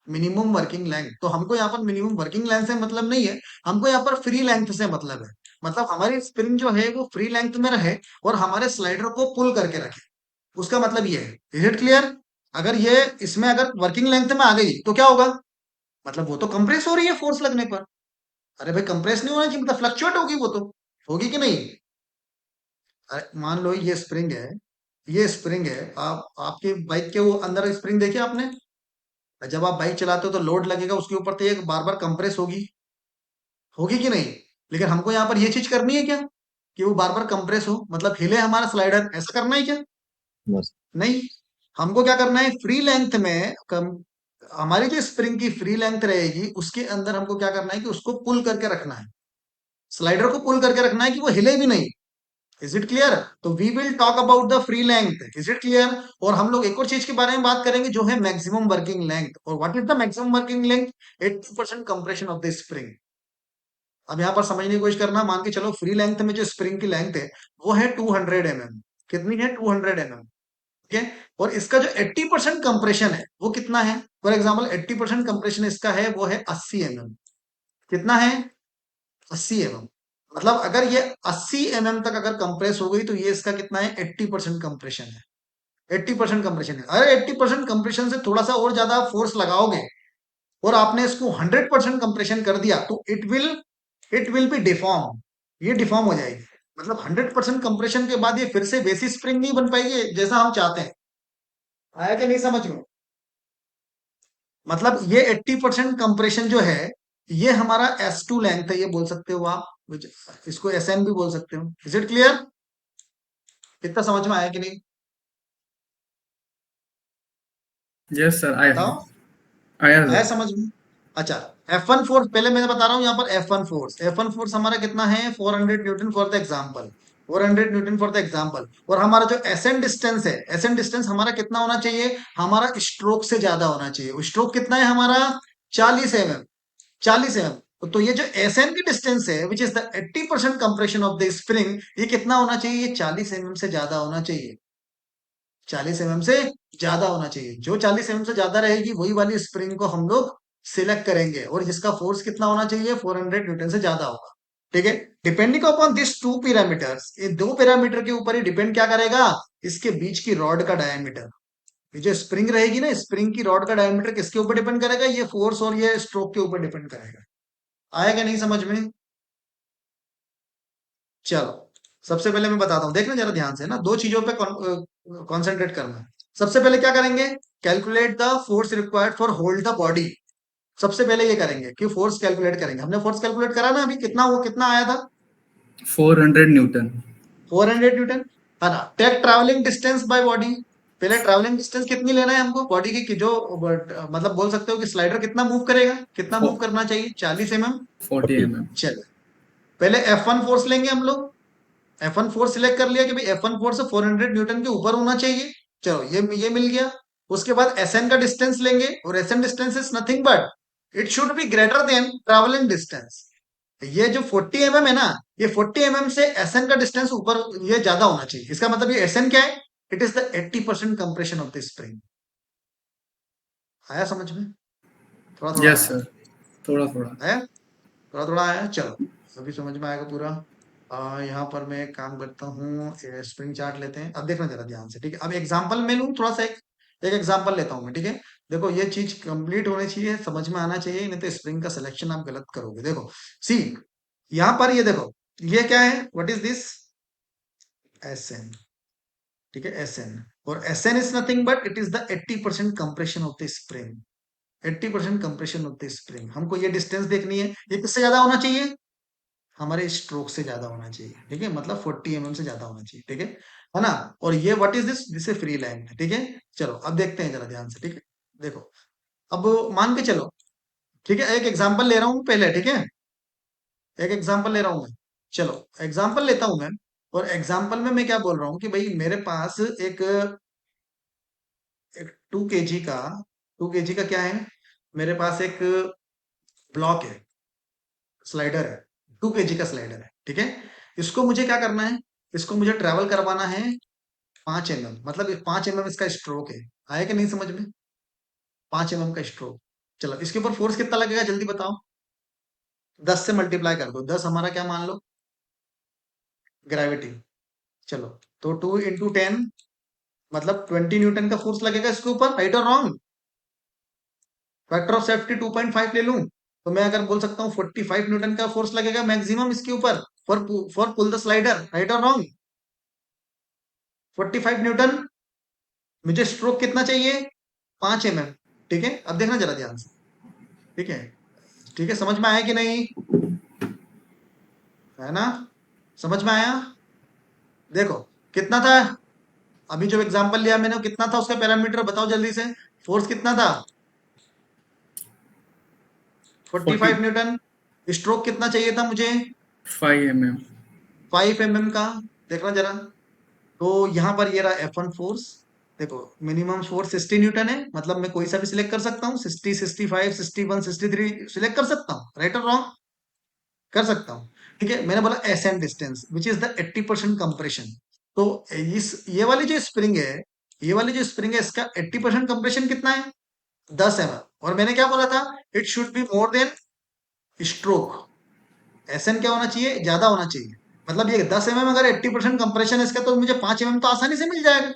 Minimum working length, तो हमको यहाँ पर मिनिमम वर्किंग लेंथ से मतलब नहीं है, हमको यहाँ पर फ्री लेंथ से मतलब है। मतलब हमारी स्प्रिंग जो है वो फ्री लेंथ में रहे और हमारे स्लाइडर को पुल करके रखे, उसका मतलब ये है। Is it clear? अगर ये इसमें अगर वर्किंग लेंथ में आ गई तो क्या होगा, मतलब वो तो कंप्रेस हो रही है फोर्स लगने पर। अरे भाई कंप्रेस नहीं होना चाहिए, मतलब फ्लक्चुएट होगी वो तो, होगी कि नहीं? अरे मान लो ये स्प्रिंग है, ये स्प्रिंग है, आप आपके बाइक के वो अंदर स्प्रिंग देखिए आपने, जब आप बाइक चलाते हो तो लोड लगेगा उसके ऊपर, तो ये बार बार कंप्रेस होगी, होगी कि नहीं? लेकिन हमको यहाँ पर ये चीज करनी है क्या, कि वो बार बार कंप्रेस हो, मतलब हिले हमारा स्लाइडर, ऐसा करना है क्या? yes, नहीं, हमको क्या करना है, फ्री लेंथ में हमारी जो स्प्रिंग की फ्री लेंथ रहेगी उसके अंदर हमको क्या करना है कि उसको पुल करके रखना है, स्लाइडर को पुल करके रखना है कि वो हिले भी नहीं। Is it clear? तो we will talk about the free length. Is it clear? और हम लोग एक और चीज के बारे में बात करेंगे जो है मैक्सिमम वर्किंग लेंथ। और what is the maximum working length? 80% compression of the spring. अब यहाँ पर समझने की कोशिश करना, मान के चलो फ्री लेंथ में जो स्प्रिंग की लेंथ है वो है 200 mm। कितनी है? 200 mm। ठीक है, और इसका जो 80% कंप्रेशन है वो कितना है? फॉर एग्जाम्पल 80% कंप्रेशन इसका है वो है 80 mm। कितना है? 80 mm। मतलब अगर ये 80 mm तक अगर कंप्रेस हो गई तो ये इसका कितना है? 80% कंप्रेशन है। 80% कंप्रेशन है। अरे 80% कंप्रेशन से थोड़ा सा और ज्यादा फोर्स लगाओगे और आपने इसको 100% कंप्रेशन कर दिया तो इट विल बी डिफॉर्म, ये डिफॉर्म हो जाएगी। मतलब 100% कंप्रेशन के बाद ये फिर से वैसी स्प्रिंग नहीं बन पाएगी जैसा हम चाहते हैं। आया कि नहीं समझ में? मतलब ये 80% कंप्रेशन जो है ये हमारा S2 लेंथ है, ये बोल सकते हो आप, इसको SN भी बोल सकते हो। Is it clear? कितना समझ में आया कि नहीं? यस सर, आया बताओ, आया आया सर। समझ में? अच्छा, F1 फोर्स पहले मैं बता रहा हूँ यहाँ पर। F1 फोर्स हमारा कितना है? 400 Newton for the example, 400 Newton for the example. और हमारा जो एसएन डिस्टेंस है, एसएन डिस्टेंस हमारा कितना होना चाहिए? हमारा स्ट्रोक से ज्यादा होना चाहिए। स्ट्रोक कितना है हमारा? 40 mm, 40 mm। तो ये जो एसएन की डिस्टेंस है विच is the 80% compression of the spring, ये कितना होना चाहिए? ये 40 mm से ज्यादा होना चाहिए, 40 mm से ज्यादा होना चाहिए। जो 40 mm से ज्यादा रहेगी वही वाली स्प्रिंग को हम लोग सिलेक्ट करेंगे, और जिसका फोर्स कितना होना चाहिए? 400 न्यूटन से ज्यादा होगा। ठीक है। Depending upon this two parameters, ये दो पैरामीटर के ऊपर ही डिपेंड क्या करेगा, इसके बीच की रॉड का डायमीटर। ये जो स्प्रिंग रहेगी ना, स्प्रिंग की रॉड का डायमीटर किसके ऊपर डिपेंड करेगा, ये फोर्स और ये स्ट्रोक के ऊपर डिपेंड करेगा। आएगा नहीं समझ में? चलो सबसे पहले मैं बताता हूँ, देखना जरा ध्यान से ना, दो चीजों पे कॉन्सेंट्रेट करना है। सबसे पहले क्या करेंगे, calculate the force required for hold the body. सबसे पहले ये करेंगे कि फोर्स कैलकुलेट करेंगे। हमने फोर्स कैलकुलेट करा ना अभी, कितना वो कितना आया था, 400 न्यूटन। 400 न्यूटन, है ना। Take travelling distance by body, पहले ट्रैवलिंग डिस्टेंस कितनी लेना है हमको बॉडी की, कि जो मतलब बोल सकते हो कि स्लाइडर कितना मूव करेगा, कितना मूव करना चाहिए, 40 mm। 40 mm। चलो पहले F1 फोर्स लेंगे हम लोग। F1 फोर्स सिलेक्ट कर लिया कि भाई F1 फोर्स 400 न्यूटन के ऊपर होना चाहिए। चलो ये मिल गया। उसके बाद SN का डिस्टेंस लेंगे, और SN distance is nothing but it should be greater then travelling distance. ये जो 40 mm है ना, ये 40 mm से SN का डिस्टेंस ऊपर, ये ज्यादा होना चाहिए। इसका मतलब ये SN क्या है, it is the 80% compression of the spring. आया समझ में? थोड़ा थोड़ा यस आया सर, थोड़ा थोड़ा। है, थोड़ा थोड़ा आया। चलो अभी समझ में आएगा पूरा। यहाँ पर मैं एक काम करता हूँ, स्प्रिंग चार्ट लेते हैं। अब देखना जरा ध्यान से, ठीक है। अब एग्जांपल मैं लूँ थोड़ा सा, एक एग्जांपल लेता हूँ मैं, ठीक है। देखो ये चीज कंप्लीट होनी चाहिए, समझ में आना चाहिए, नहीं तो स्प्रिंग का सिलेक्शन आप गलत करोगे। देखो सी, यहाँ पर ये देखो, ये क्या है, व्हाट इज दिस, SN, ठीक है, SN। और SN is nothing but it is the 80% compression of the spring. 80% compression of the spring. हमको ये डिस्टेंस देखनी है, ये किससे ज्यादा होना चाहिए, हमारे स्ट्रोक से ज्यादा होना चाहिए, ठीक है, मतलब 40 mm से ज्यादा होना चाहिए, ठीक है ना। और ये what is this, this free line है, ठीक है। चलो अब देखते हैं जरा ध्यान से, ठीक है। देखो अब मान के चलो, ठीक है, एक एग्जांपल ले रहा हूँ पहले, ठीक है, एक एग्जांपल ले रहा हूँ मैं। चलो एग्जांपल लेता हूँ मैं, और एग्जांपल में मैं क्या बोल रहा हूँ कि भाई मेरे पास एक एक 2 kg का, 2 kg का क्या है, मेरे पास एक ब्लॉक है, स्लाइडर है, 2 kg का स्लाइडर है, ठीक है। इसको मुझे क्या करना है, इसको मुझे ट्रेवल करवाना है 5 mm, मतलब 5 mm इसका स्ट्रोक है। आया कि नहीं समझ में, 5 mm का स्ट्रोक। चलो इसके ऊपर फोर्स कितना लगेगा जल्दी बताओ, 10 से मल्टीप्लाई कर दो, 10 हमारा क्या मान लो, ग्रेविटी। चलो तो 2 × 10 मतलब 20 न्यूटन का फोर्स लगेगा इसके ऊपर, राइट और रॉन्ग। फैक्टर ऑफ सेफ्टी 2.5 ले लूं, तो मैं अगर बोल सकता हूँ 45 न्यूटन का फोर्स लगेगा मैक्सिमम इसके ऊपर, for pull the slider, right और रॉन्ग। 45 न्यूटन। मुझे स्ट्रोक कितना चाहिए, 5 mm, ठीक है। अब देखना जरा ध्यान से, ठीक है, ठीक है, समझ में आया कि नहीं, है ना, समझ में आया। देखो कितना था, अभी जो एग्जांपल लिया मैंने, वो कितना था उसका पैरामीटर बताओ जल्दी से, फोर्स कितना था, 45 न्यूटन। स्ट्रोक कितना चाहिए था मुझे, 45 mm। 5 mm का। देखना जरा, तो यहाँ पर ये रहा F1 फोर्स। देखो मिनिमम फोर्स 60 न्यूटन है, मतलब मैं कोई सा भी सिलेक्ट कर सकता हूँ, 60, 65, 61, 63 सिलेक्ट कर सकता हूँ, राइट और रॉन्ग, कर सकता हूँ, ठीक है। मैंने बोला SN distance which is the 80% compression. तो इस ये वाली जो स्प्रिंग है, ये वाली जो स्प्रिंग है, इसका 80% कंप्रेशन कितना है, 10 mm। और मैंने क्या बोला था, it should be more than stroke. SN क्या होना चाहिए, ज्यादा होना चाहिए। मतलब ये 10 mm अगर 80% कंप्रेशन है इसका, तो मुझे 5 mm तो आसानी से मिल जाएगा,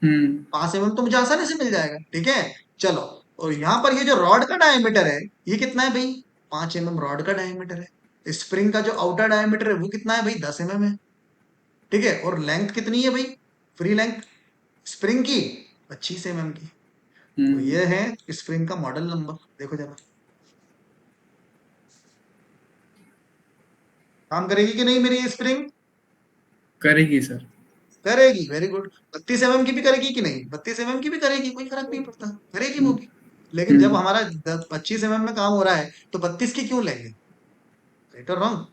हम्म। 5 mm तो मुझे आसानी से मिल जाएगा, ठीक है। चलो, और यहाँ पर ये जो रॉड का डायमीटर है, ये कितना है भाई, 5 mm रॉड का डायमीटर है। स्प्रिंग का जो आउटर डायमीटर है वो कितना है भाई, 10 mm है, ठीक है। और लेंथ कितनी है भाई, फ्री लेंथ स्प्रिंग की 25 mm की। तो हम्म। ये है स्प्रिंग का मॉडल नंबर, देखो जरा काम करेगी कि नहीं मेरी ये स्प्रिंग, करेगी सर। करेगी, वेरी गुड। 32 mm की भी करेगी कि नहीं, 32 mm की भी करेगी, कोई फर्क नहीं पड़ता, करेगी वो हम्म। भी। लेकिन जब हम्म। हमारा 25 mm में काम हो रहा है, तो 32 की क्यों लेंगे, राइट और रॉन्ग,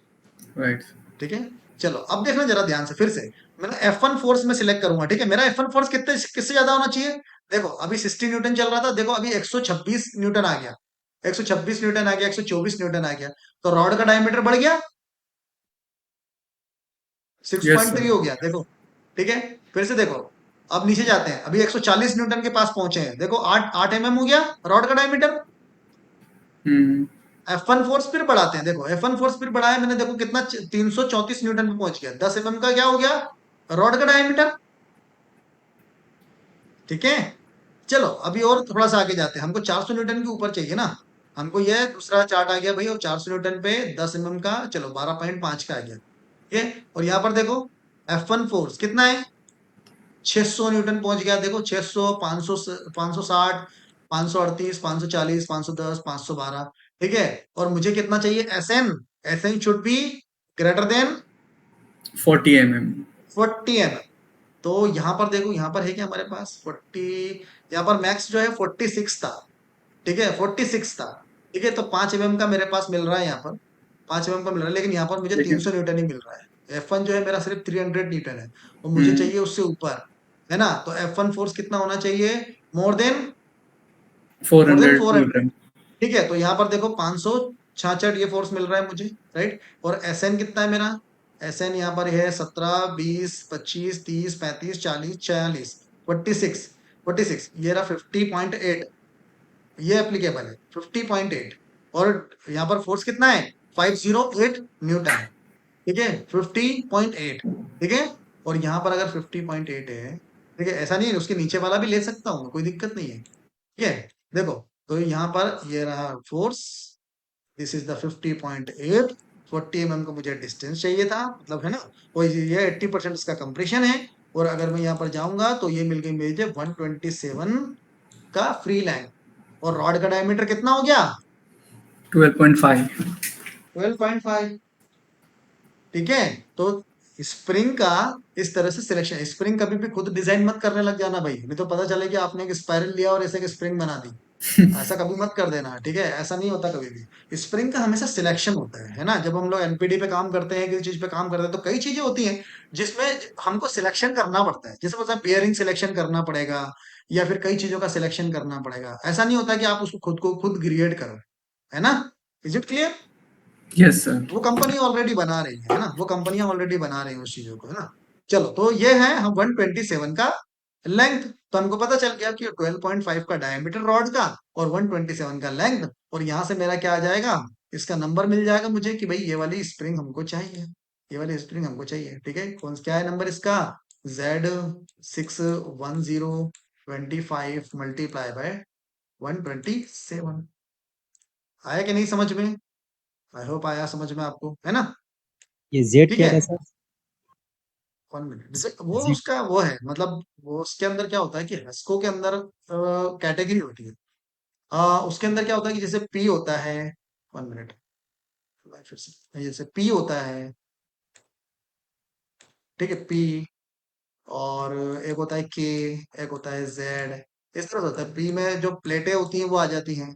राइट। ठीक है। चलो अब देखना जरा ध्यान से फिर से, मैंने F1 फोर्स में सिलेक्ट करूंगा, ठीक है। मेरा F1 फोर्स कितने किससे ज्यादा होना चाहिए, देखो अभी 60 न्यूटन चल रहा था, देखो अभी 126 न्यूटन आ गया, 126 न्यूटन आ गया, 124 न्यूटन आ गया। तो रॉड का डायमीटर बढ़ गया, यस 6.3 सर। हो गया, देखो, ठीक है। फिर से देखो, अब नीचे जाते हैं, अभी 140 न्यूटन के पास पहुंचे हैं, देखो 8 8 mm हो गया रॉड का डायमीटर। हम्म। F1 फोर्स फिर बढ़ाते हैं, देखो F1 फोर्स फिर बढ़ाया मैंने, देखो कितना 334 न्यूटन पे पहुंच गया। 10 mm का क्या हो गया, रॉड का डायमीटर। ठीक है, चलो अभी और थोड़ा सा आगे जाते हैं, हमको 400 न्यूटन के ऊपर चाहिए ना। हमको ये दूसरा चार्ट आ गया भाई, और 400 न्यूटन पे 10 mm का, चलो 12.5 का आ गया। ठीक है, और यहाँ पर देखो F1 फोर्स कितना है, 600 न्यूटन पहुंच गया। देखो 600, 500, 560, 538, 540, 510, 512। ठीक है, और मुझे कितना चाहिए, SN. SN should be greater than 40 mm। 40 mm। तो यहाँ पर देखो, यहाँ पर है क्या हमारे पास 40, यहाँ पर मैक्स जो है 46 था। ठीक है, 46 था। ठीक है, तो 5 mm का मेरे पास मिल रहा है यहाँ पर, 5 mm का मिल रहा है, लेकिन यहाँ पर मुझे लेकिन 300 न्यूटन ही मिल रहा है। F1 जो है मेरा सिर्फ 300 न्यूटन है, और मुझे हम्म चाहिए उससे ऊपर, है ना। तो F1 फोर्स कितना होना चाहिए, more than, more than 400 400। Newton. ठीक है, तो यहाँ पर देखो 566 ये फोर्स मिल रहा है मुझे, राइट। और एस एन कितना है मेरा, एस एन यहाँ पर है 17, 20, 25, 30, 35, 40, 46, 46, 46, ये रहा 50.8, ये एप्लीकेबल है 50.8। और यहाँ पर फोर्स कितना है, 508 न्यूटन। ठीक है, 50.8। ठीक है, और यहाँ पर अगर 50.8 है, ठीक है, ऐसा नहीं है, उसके नीचे वाला भी ले सकता हूँ, कोई दिक्कत नहीं है। ठीक है, देखो, तो यहाँ पर ये रहा force, this is the 50.8। 40 mm का मुझे डिस्टेंस चाहिए था, मतलब, है ना। और ये 80% इसका कंप्रेशन है। और अगर मैं यहाँ पर जाऊंगा तो ये मिल गई मुझे 127 का फ्री लेंथ। और रॉड का डायमीटर कितना हो गया, 12.5। 12.5। ठीक है, तो स्प्रिंग का इस तरह से सिलेक्शन, स्प्रिंग कभी भी खुद डिजाइन मत करने लग जाना भाई, नहीं तो पता चले कि आपने एक स्पाइरल लिया और ऐसे एक स्प्रिंग बना दी। ऐसा कभी मत कर देना, ठीक है, ऐसा नहीं होता कभी भी। स्प्रिंग का हमेशा सिलेक्शन होता है ना। जब हम लोग एनपीडी पे काम करते हैं, किसी चीज पे काम करते हैं, तो कई चीजें होती हैं जिसमें हमको सिलेक्शन करना पड़ता है। जैसे मतलब बियरिंग सिलेक्शन करना पड़ेगा, या फिर कई चीजों का सिलेक्शन करना पड़ेगा। ऐसा नहीं होता कि आप उसको खुद को खुद क्रिएट करो, है ना। Is it clear. Yes sir. वो कंपनी ऑलरेडी बना रही है ना, वो कंपनियां ऑलरेडी बना रही है उस चीजों को, है ना। चलो, तो ये है हम 127 का लेंथ। तो हमको पता चल गया कि 12.5 का डायमीटर रॉड का, और 127 का लेंथ। और यहां से मेरा क्या आ जाएगा, इसका नंबर मिल जाएगा मुझे कि भाई ये वाली स्प्रिंग हमको चाहिए, ये वाली स्प्रिंग हमको चाहिए। ठीक है, कौन क्या है नंबर इसका, Z61025 मल्टीप्लाई बाय 127। आया कि नहीं समझ में, आई होप आया समझ में आपको, है ना। ये जेड ठीक क्या है, था सर? 1 मिनट, जैसे वो जेड। उसका वो है, मतलब वो उसके अंदर क्या होता है कि हस्को के अंदर कैटेगरी होती है। उसके अंदर क्या होता है कि जैसे पी होता है, 1 मिनट, मैं फिर से, जैसे पी होता है, ठीक है, पी, और एक होता है के, एक होता है जेड। इस तरह से होता है। पी में जो प्लेटें होती हैं वो आ जाती हैं।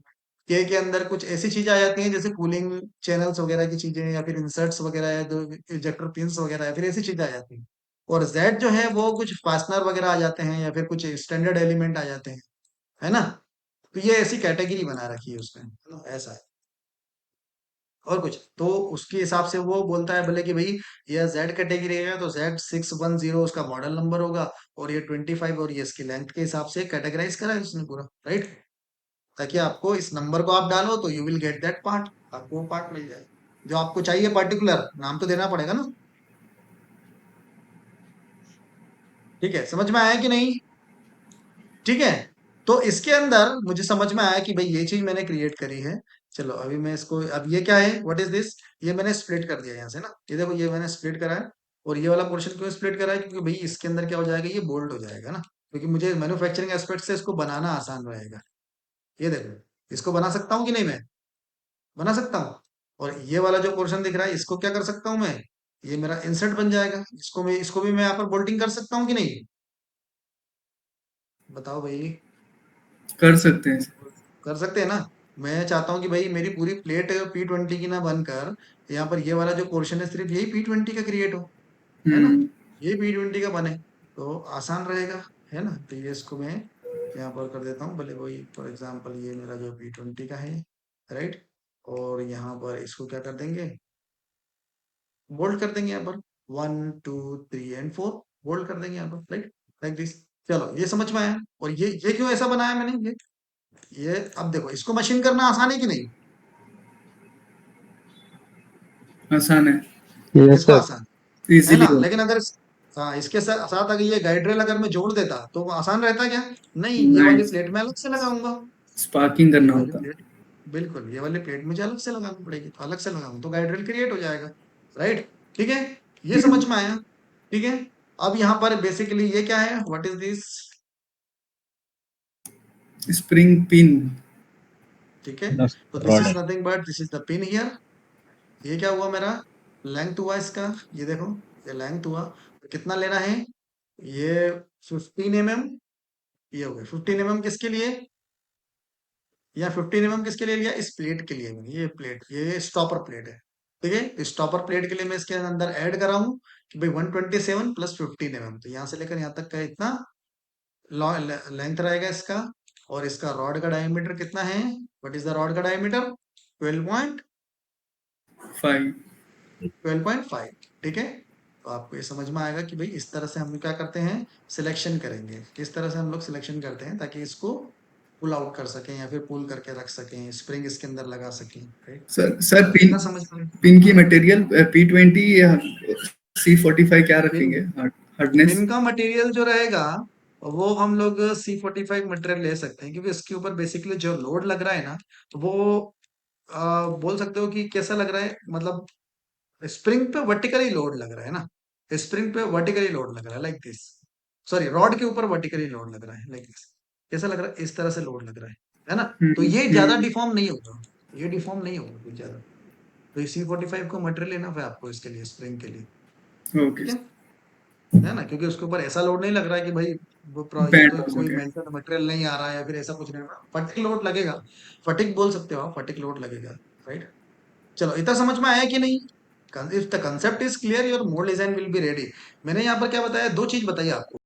के अंदर कुछ ऐसी चीजें आ जाती हैं जैसे कूलिंग चैनल्स वगैरह की चीजें, या फिर इंसर्ट्स वगैरह, या जो इजेक्टर पिंस वगैरह, या फिर ऐसी चीजें आ जाती हैं। और जेड जो है वो कुछ फास्टनर वगैरह आ जाते हैं, या फिर कुछ स्टैंडर्ड एलिमेंट आ जाते हैं, है ना। तो ये ऐसी कैटेगरी बना रखी है उसने, है ना, ऐसा है। और कुछ तो उसके हिसाब से वो बोलता है भले कि भाई ये जेड कैटेगरी है तो Z610 उसका मॉडल नंबर होगा, और ये 25, और ये इसकी लेंथ के हिसाब से कैटेगराइज करा है उसने पूरा, राइट। ताकि आपको इस नंबर को आप डालो तो you will get that part, आपको वो पार्ट मिल जाए जो आपको चाहिए। पर्टिकुलर नाम तो देना पड़ेगा ना। ठीक है, समझ में आया कि नहीं। ठीक है, तो इसके अंदर मुझे समझ में आया कि भाई ये चीज मैंने क्रिएट करी है। चलो अभी मैं इसको, अब ये क्या है, व्हाट इज दिस, ये मैंने स्प्लिट कर दिया यहाँ से ना, ये देखो ये मैंने स्प्लिट करा है। और ये वाला पोर्शन क्यों स्प्लिट करा है, क्योंकि भाई इसके अंदर क्या हो जाएगा, ये बोल्ड हो जाएगा ना, क्योंकि मुझे मैन्युफैक्चरिंग एस्पेक्ट से इसको बनाना आसान रहेगा। ये देखो, इसको बना सकता हूँ कि नहीं, मैं बना सकता हूँ। और ये वाला जो पोर्शन दिख रहा है इसको क्या कर सकता हूँ मैं, ये मेरा इंसर्ट बन जाएगा, इसको भी मैं यहाँ पर बोल्टिंग कर सकता हूँ कि नहीं, बताओ भाई। कर सकते हैं सर। कर सकते हैं ना। मैं चाहता हूँ कि भाई मेरी पूरी प्लेट P20 की ना बनकर, यहाँ पर ये वाला जो पोर्शन है सिर्फ यही P20 का क्रिएट हो, है ना, हम्म ये P20 का बने, तो आसान रहेगा, है ना। तो ये इसको मैं यहाँ पर कर देता हूँ, भले वही फॉर एग्जांपल ये मेरा जो P20 का है, राइट। और यहाँ पर इसको क्या कर देंगे, बोल्ड कर देंगे यहाँ पर, 1 2 3 एंड 4 बोल्ड कर देंगे यहाँ पर, राइट, लाइक दिस। चलो ये समझ में आया। और ये क्यों ऐसा बनाया मैंने, ये अब देखो इसको मशीन करना आसान है कि नहीं, आसान है, यस किसको सर। आसान है इजीली ना? हो। लेकिन अगर हाँ इसके साथ अगर ये गाइड रेल अगर मैं जोड़ देता तो वो आसान रहता क्या? नहीं, ये वाली नाइस, प्लेट मैं अलग से लगाऊंगा। स्पार्किंग ये करना वाली होता। प्लेट बिल्कुल, ये वाली प्लेट मुझे अलग से लगानी पड़ेगी, तो अलग से लगाऊं तो गाइड रेल क्रिएट हो जाएगा। राइट, ठीक है, ये समझ में आया? ठीक है, अब यहाँ पर बेसिकली ये क्या है, what is this? Spring pin. ठीक है, तो this rod. Is nothing but this is the pin here. ये क्या हुआ मेरा? लेंथ हुआ इसका, ये देखो, ये लेंथ हुआ। तो कितना लेना है? ये 15 mm। ये हो गया 15 mm किसके लिए? या 15 mm किसके लिए लिया? इस प्लेट के लिए मैंने, ये प्लेट, ये स्टॉपर प्लेट है। ठीक है, स्टॉपर प्लेट के लिए मैं इसके अंदर ऐड करा हूं कि भाई 127 प्लस 15 mm, तो यहाँ से लेकर यहाँ तक का इतना लेंथ रहेगा इसका। और इसका रॉड का डायमीटर कितना है? व्हाट इज द रॉड का डायमीटर? 5। 12.5। ठीक है, तो आपको ये समझ में आएगा कि भाई इस तरह से हम क्या करते हैं, सिलेक्शन करेंगे, किस तरह से हम लोग सिलेक्शन करते हैं ताकि इसको पुल आउट कर सकें या फिर पुल करके रख सकें, स्प्रिंग इसके अंदर लगा सकें। राइट, सर चलो पिन, इतना समझ में आया? पिन की मटेरियल P20 या C45 क्या पिन रखेंगे, हार्डनेस? पिन का मटेरियल जो रहेगा वो हम लोग C45 मटेरियल ले सकते हैं, क्योंकि इसके ऊपर बेसिकली जो लोड लग रहा है ना, वो बोल सकते हो कि कैसा लग रहा है, मतलब स्प्रिंग पे वर्टिकली लोड लग रहा है ना, स्प्रिंग पे वर्टिकली लोड लग रहा है लाइक दिस, सॉरी रॉड के ऊपर वर्टिकली लोड लग रहा है लाइक दिस। कैसा लग रहा है? इस तरह से लोड लग रहा है ना? तो ये ज्यादा हम्म। डिफॉर्म नहीं होगा, ये डिफॉर्म नहीं होगा कुछ ज्यादा। तो C45 को मटेरियल लेना है आपको इसके लिए, स्प्रिंग के लिए। ओके, ठीक है ना? क्योंकि उसके ऊपर ऐसा लोड नहीं लग रहा है कि भाई ये बैंड तो हो कोई सके। मेंटेन मटेरियल नहीं आ रहा है या फिर ऐसा कुछ नहीं हो रहा, फटिक लोड लगेगा। फटिक बोल सकते हो आप, फटिक लोड लगेगा। राइट, चलो इतना समझ में आया कि नहीं? If the concept is clear your mould design will be ready. मैंने यहाँ पर क्या बताया, दो चीज बताई आपको।